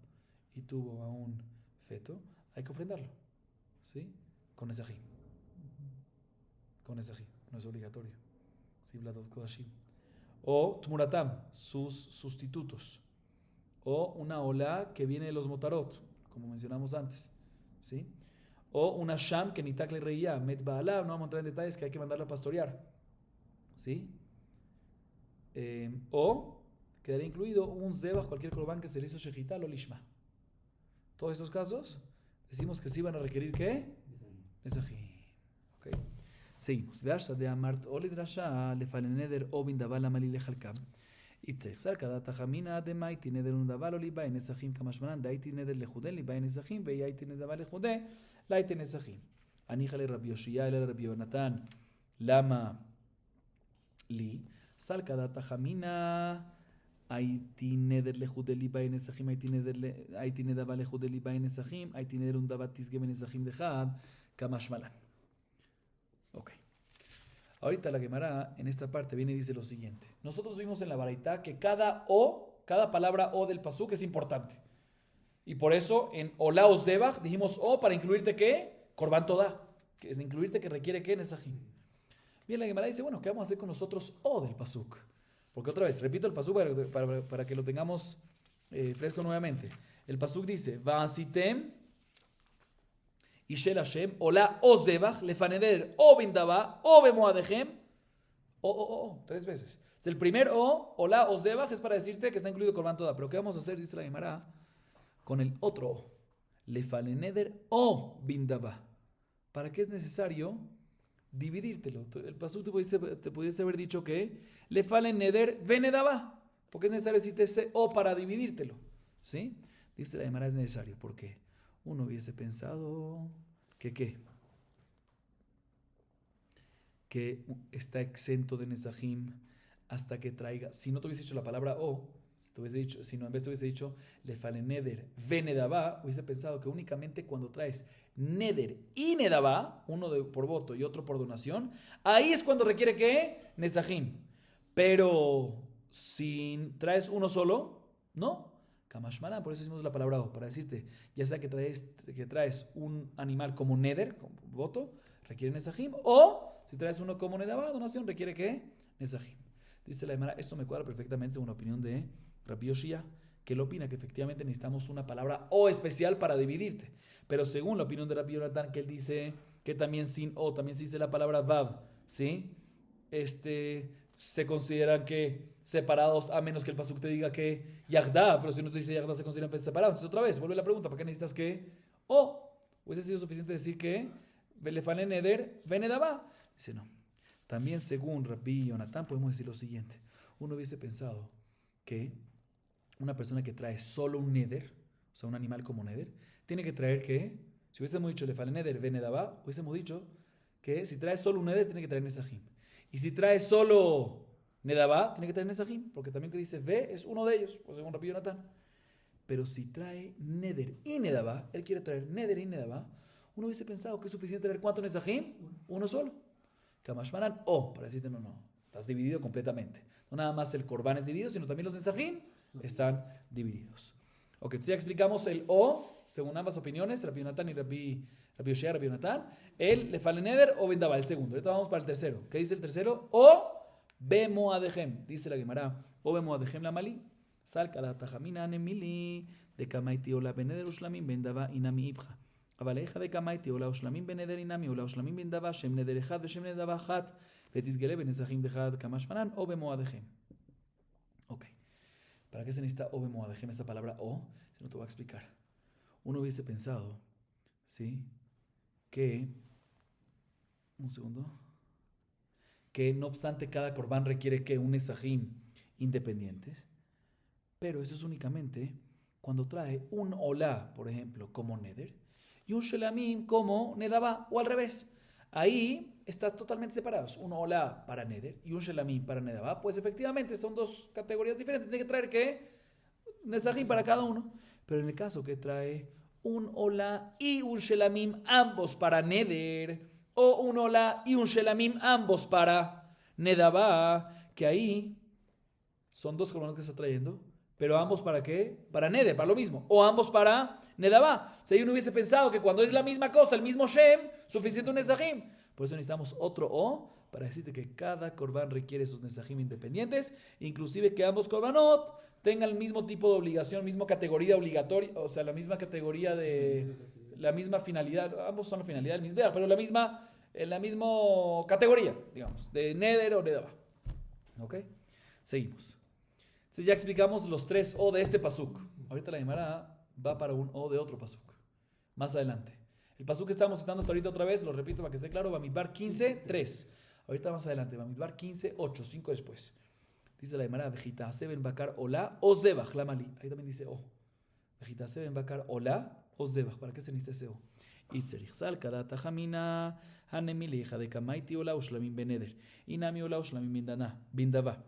y tuvo a un feto, hay que ofrendarlo, ¿sí? Con Nesajim. Con Nesajim, no es obligatorio. ¿Sí? Vladot Kodashim. O Tmuratam, sus sustitutos. O una olá que viene de los motarot, como mencionamos antes, ¿sí? O una sham que ni takle reía, met baalab, no vamos a entrar en detalles, que hay que mandarla a pastorear, ¿sí? O quedaría incluido un zebach, cualquier korban que se le hizo shechital o lishma. Todos estos casos decimos que sí van a requerir ¿qué? Nesajim. ¿Ok? Seguimos. Veasha de amart o lidrasha lefaleneder o bindabal amali lechalkam. יצטרך סל כדת החמינה דמייטי נדר ונדבה לא ליבאי נסחים כמשמען דייטי נדר לחודי ליבאי נסחים וייתי נדבה לחודי לייתי נסחים. הניחא לרבי יושייה אלא לרבי יונתן למה לי סל כדת החמינה הייתי נדר לחודי ליבאי נסחים הייתי נדבה לחודי ליבאי נסחים הייתי נדר ונדבה תסגה בנסחים דחד כמשמען. אוקיי. Ahorita la Gemara en esta parte viene y dice lo siguiente. Nosotros vimos en la Baraitá que cada palabra o del pasuk es importante. Y por eso en Olá o Zebach dijimos o para incluirte ¿qué? Korban Todá. Que es incluirte que requiere ¿qué? Nesajim. Bien, la Gemara dice, bueno, ¿qué vamos a hacer con nosotros o del pasuk? Porque otra vez, repito el pasuk para que lo tengamos fresco nuevamente. El pasuk dice, Va'asitem y Shel Hashem, Olá o Zebach, Lefaneder o Bindabá, o Bemoadechem, tres veces. Entonces, el primer Olá o Zebach, es para decirte que está incluido Korban Todá. Pero ¿qué vamos a hacer? Dice la Gemara, con el otro O. Lefaneder o Bindabá. ¿Para qué es necesario dividírtelo? El pasuk te pudiese haber dicho que Lefaneder Venedabá. ¿Por qué es necesario decirte ese O para dividírtelo? ¿Sí? Dice la Gemara, es necesario. ¿Por qué? Uno hubiese pensado que está exento de Nesajim hasta que traiga. Si no te hubiese dicho la palabra o, si no en vez te hubiese dicho Lefale Neder Venedabá, hubiese pensado que únicamente cuando traes Neder y Nedabá, uno por voto y otro por donación, ahí es cuando requiere que Nesajim. Pero si traes uno solo, no. Kamashmalan, por eso decimos la palabra o, para decirte, ya sea que traes un animal como neder, como voto, requiere nesajim, o si traes uno como nedabá, donación, requiere ¿qué? Nesajim. Dice la Gemara, esto me cuadra perfectamente según la opinión de Rabbi Yoshia, que él opina que efectivamente necesitamos una palabra o especial para dividirte. Pero según la opinión de Rabbi Yonatan, que él dice que también sin o, también se dice la palabra vav, ¿sí? Se consideran que separados, a menos que el pasuk te diga que Yagda, pero si no te dice Yagda se consideran separados. Entonces otra vez, vuelve la pregunta, ¿para qué necesitas que o? ¿Hubiese sido suficiente decir que Belefane Neder Venedabá? Dice no. También según Rabbi Yonatán podemos decir lo siguiente. Uno hubiese pensado que una persona que trae solo un Neder, o sea un animal como Neder, tiene que traer que, si hubiésemos dicho Lefane Neder Venedabá, hubiésemos dicho que si trae solo un Neder tiene que traer Nesajim. Y si trae solo Nedabá, tiene que traer Nesajim, porque también que dice Ve es uno de ellos, pues según Rabbi Yonatán. Pero si trae Neder y Nedabá, él quiere traer Neder y Nedabá, uno hubiese pensado que es suficiente traer ¿cuánto Nesajim? Uno solo. Kamashmanan o, para decirte no, estás dividido completamente. No nada más el Korban es dividido, sino también los Nesajim están divididos. Ok, entonces ya explicamos el o, según ambas opiniones, Rabbi Yonatán y Rabbi Yoshia, Rabbi Yonatán, el Lefale Neder o Bindabá, el segundo. Ahorita vamos para el tercero. ¿Qué dice el tercero? O Bemoadechem, dice la Gemara, o Bemoadechem la Mali, Sal Kalatajamina Nemili, de Kamaiti Ola Beneder Ushlamim Bindabá Inami Ibja. Abaleja de Kamaiti Ola Ushlamim Beneder Inami Ola Ushlamim Bindabá, Shem Neder Echad, Shem Nedabá Chat, Betisgele Benezachim Dechad Kamashmanan o Bemoadechem. Ok. ¿Para qué se necesita o bemoadejem esta palabra o? Se no te voy a explicar. Uno hubiese pensado, ¿sí? Que, un segundo, que no obstante cada corbán requiere que un nesajim independientes, pero eso es únicamente cuando trae un olá, por ejemplo, como neder, y un shelamim como nedabá, o al revés. Ahí estás totalmente separados. Un olá para neder y un shelamim para nedabá, pues efectivamente son dos categorías diferentes. Tiene que traer ¿qué? Nesajim para cada uno. Pero en el caso que trae un olá y un shelamim, ambos para neder, o un olá y un shelamim, ambos para nedabá, que ahí son dos corbanos que está trayendo, pero ambos para qué? Para neder, para lo mismo. O ambos para nedabá. O sea, uno hubiese pensado que cuando es la misma cosa, el mismo shem, suficiente un nesajim. Por eso necesitamos otro o para decirte que cada corbán requiere sus nesajim independientes, inclusive que ambos corbanot tengan el mismo tipo de obligación, misma categoría obligatoria, o sea, la misma categoría de la misma finalidad, ambos son la finalidad del mismo, pero la misma categoría, digamos, de neder o nedabá. ¿Ok? Seguimos. Entonces ya explicamos los tres O de este pasuk. Ahorita la Gemara va para un O de otro pasuk. Más adelante. El pasuk que estamos citando hasta ahorita otra vez, lo repito para que esté claro, Bamidbar 15, 3. Ahorita más adelante, Bamidbar 15, 8, 5 después. Dice la Gemara, Vejitase ben bakar olá o zebach, la malí. Ahí también dice O. Vejitase ben bakar olá o zebach. ¿Para qué se necesita ese O? Itzerichsal kadata jamina hanemilija de kamaiti olá o shlamim beneder. Inami olá o shlamim bindava.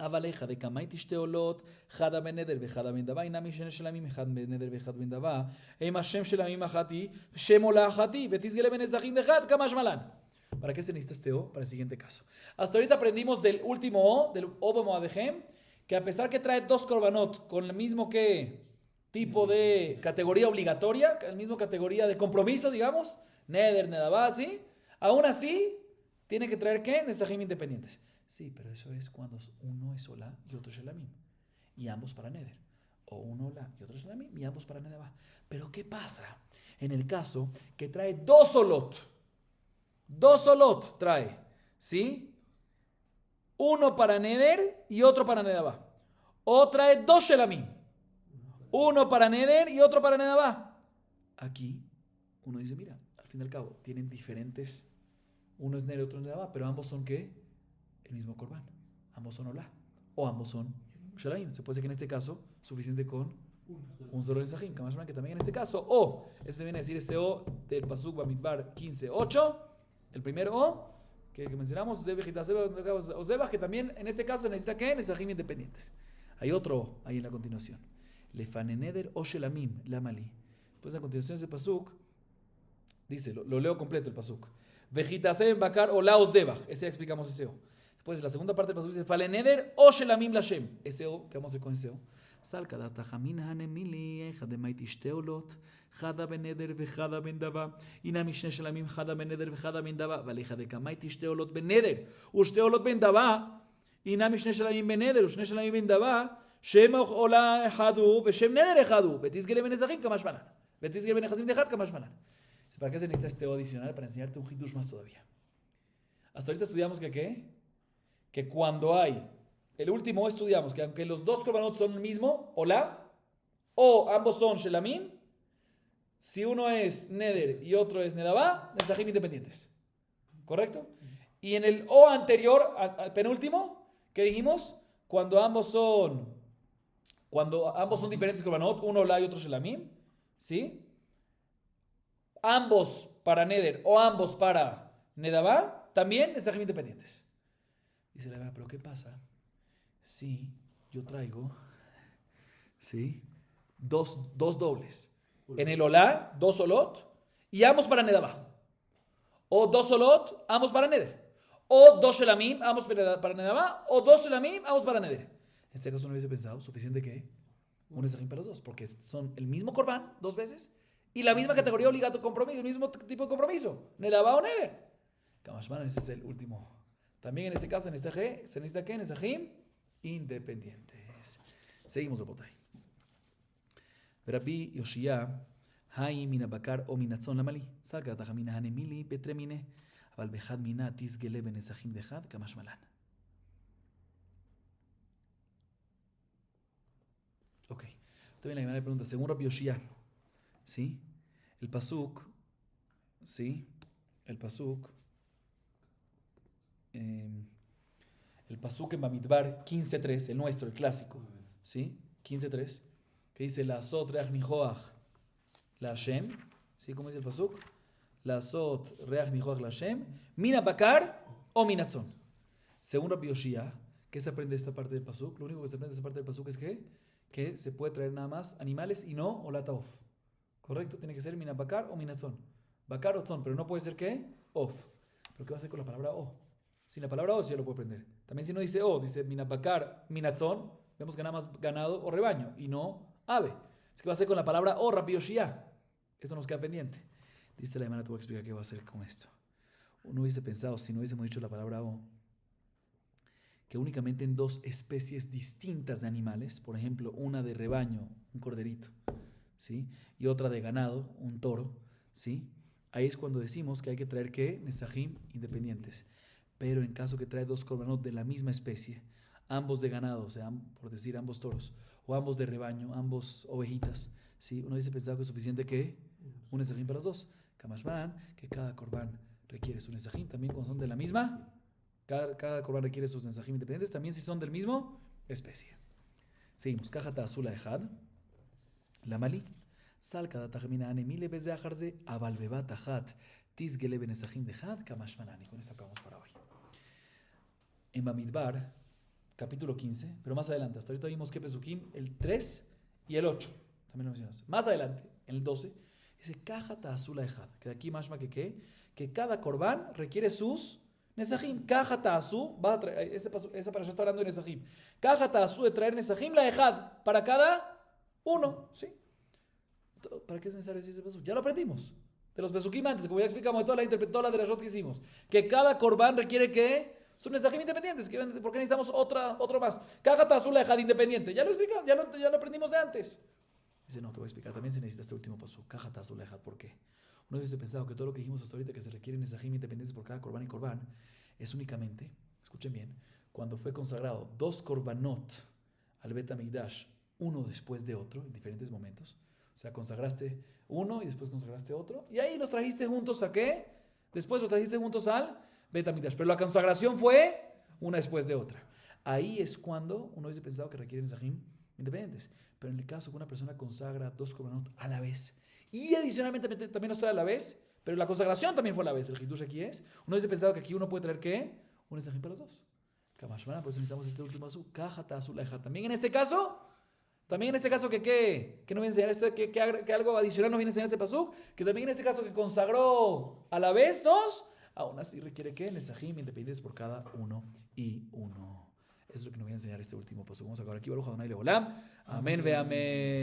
אבל איכה דקמייתי שתי עולות, חדה בנדר וחדה בן דבה, אינם משנה שלמים, אחד בנדר ואחד בן דבה, הם השם שלמים אחתי, שם עולה אחתי, ותסגלה בנזכים דחד, כמה שמלן. ¿Para qué se necesita este O? Para el siguiente caso. Hasta ahorita aprendimos del último O, del O Bemoadejem, que a pesar que trae dos korbanot con el mismo tipo de categoría obligatoria, el mismo categoría de compromiso, digamos, neder, nedabá, ¿sí? Aún así, tiene que traer ¿qué? Nesajim independientes. Sí, pero eso es cuando uno es olá y otro es shelamim. Y ambos para neder. O uno olá y otro shelamim y ambos para nedabá. Pero ¿qué pasa en el caso que trae dos olot? Dos olot trae, ¿sí? Uno para neder y otro para nedabá. O trae dos shelamim. Uno para neder y otro para nedabá. Aquí uno dice, mira, al fin y al cabo, tienen diferentes. Uno es neder y otro es nedabá, pero ambos son ¿qué? El mismo corbán. Ambos son olá. O ambos son shelamim. Se puede decir que en este caso, suficiente con un solo nesajim. Que también en este caso, O. Este viene a decir ese O del pasuk Bamidbar 15, 8. El primer O que mencionamos, o Zebach, que también en este caso necesita ¿qué? Nesajim independientes. Hay otro O ahí en la continuación. Lefaneneder o shelamim, la malí. Pues a continuación ese pasuk dice, lo leo completo el pasuk. Vejitasem bakar o la o Zebach. Ese ya explicamos ese O. Después la segunda parte del pasuk dice, Faleneder o shelamim lashem. Ese O, ¿qué vamos a hacer con ese O? Sal kadata jamina hanemili, jademaiti shteolot, jada beneder vejada bendaba, inami shne shelamim jada beneder vejada bendaba, valeja de kamaiti shteolot beneder, ushteolot bendaba, inami shne shelamim beneder, ushne shelamim bendaba, shem ola ejadu, veshem neder ejadu, betisgele benezachim kamashmanan, betisgele benezachim dejad kamashmanan. ¿Para qué se necesita este O adicional? Para enseñarte un hidush más todavía. Hasta ahorita estudiamos que ¿qué? Que cuando hay, el último estudiamos que aunque los dos korbanot son el mismo, olá, o ambos son shelamim, si uno es neder y otro es nedabá, nesajim independientes. ¿Correcto? Y en el O anterior, al penúltimo, ¿qué dijimos? Cuando ambos son diferentes korbanot, uno olá y otro shelamim, ¿sí? Ambos para neder o ambos para nedabá, también nesajim independientes. Dice la verdad, pero ¿qué pasa si yo traigo, ¿sí? Dos dobles? En el olá, dos olot, y ambos para nedabá. O dos olot, ambos para neder. O dos shelamim, ambos para nedabá. O dos shelamim, ambos para neder. En este caso no hubiese pensado, ¿suficiente qué? Un nesajim para los dos, porque son el mismo corbán dos veces y la misma categoría obligatoria compromiso, el mismo tipo de compromiso. Nedabá o neder. Kamashmanan, ese es el último. También en este caso, en este G, se necesita ¿qué? Nesajim independientes. Seguimos, Rabotay. Rabbi Yoshia, Hai mina bakar o minatzon lamali. Salga tajamina hanemili petremine. Aval behad mina tisgele benesajim dejad kamashmalan. También la Gemara le pregunta, según Rabbi Yoshia, ¿sí? El pasuk, ¿sí? El pasuk en Bamidbar 15.3, el nuestro, el clásico, ¿sí? 15.3, que dice la Sot Reach Nihoach la Hashem, ¿sí? ¿Cómo dice el pasuk? La Sot Reach Nihoach la Hashem, Mina Bakar o Minatzon. Según Rabbi Yoshia, ¿qué se aprende de esta parte del pasuk? Lo único que se aprende de esta parte del pasuk es que se puede traer nada más animales y no olataof. ¿Correcto? Tiene que ser Mina Bakar o Minatzon. Bakar o tzon, pero no puede ser ¿qué? Of. ¿Pero qué va a hacer con la palabra o? Sin la palabra o, sí ya lo puede aprender. También si no dice o, dice Minabakar, Minatzón, vemos que nada más ganado o rebaño y no ave. Así que va a hacer con la palabra o, Rabbi Yoshia. Esto nos queda pendiente. Dice la hermana, te voy a explicar qué va a hacer con esto. Uno hubiese pensado, si no hubiésemos dicho la palabra o, que únicamente en dos especies distintas de animales, por ejemplo, una de rebaño, un corderito, ¿sí? Y otra de ganado, un toro, ¿sí? Ahí es cuando decimos que hay que traer ¿qué? Nesajim independientes. Pero en caso que trae dos korbanot de la misma especie, ambos de ganado, o sea, por decir ambos toros, o ambos de rebaño, ambos ovejitas, ¿sí? Uno hubiese pensado que es suficiente que un nesajim para los dos. Kamashman, que cada korban requiere su nesajim, también cuando son de la misma, cada korban requiere sus nesajim independientes, también si son del mismo especie. Seguimos. Kajata azula ejad, la mali. Sal cada tajmina anemile bez de ajarze, abalbebat ajat, tisgele benesajim de had, kamashmanani. Con eso acabamos para hoy. En Bamidbar, capítulo 15, pero más adelante, hasta ahorita vimos que Pesukim, el 3 y el 8, también lo mencionas. Más adelante, en el 12, dice Kajata azula ejad, que de aquí mashma que cada korban requiere sus nesajim. Kajata azu, esa para allá está hablando de nesajim. Kajata azu de traer nesajim la ejad, para cada uno, ¿sí? ¿Para qué es necesario decir ese pasuk? Ya lo aprendimos. De los pesukim antes, como ya explicamos de toda la derashot que hicimos. Que cada korban requiere que son nesajim independientes. ¿Por qué necesitamos otro más? Kajata azul ejad independiente. Ya lo explicamos, ya lo aprendimos de antes. Dice, no, te voy a explicar. También se necesita este último pasuk. Kajata azul ejad. ¿Por qué? Uno hubiese pensado que todo lo que dijimos hasta ahorita, que se requieren nesajim independientes por cada korban y korban, es únicamente, escuchen bien, cuando fue consagrado dos korbanot al Bet HaMikdash, uno después de otro, en diferentes momentos. O sea, consagraste uno y después consagraste otro. Y ahí los trajiste juntos ¿a qué? Después los trajiste juntos al Bet HaMikdash. Pero la consagración fue una después de otra. Ahí es cuando uno hubiese pensado que requieren nesajim independientes. Pero en el caso que una persona consagra dos korbanot a la vez y adicionalmente también los trae a la vez, pero la consagración también fue a la vez. El hitush aquí es, uno hubiese pensado que aquí uno puede traer ¿qué? Un nesajim para los dos. Kamashmana, por eso necesitamos este último azul. Kajata azul ejad. También en este caso que no viene a enseñar que algo adicional nos viene a enseñar este pasuk, que también en este caso que consagró a la vez dos, aún así requiere que nesajim independientes por cada uno y uno. Eso es lo que nos viene a enseñar este último pasuk. Vamos a acabar aquí. Baruch Adonai Leolam. Amén ve amén.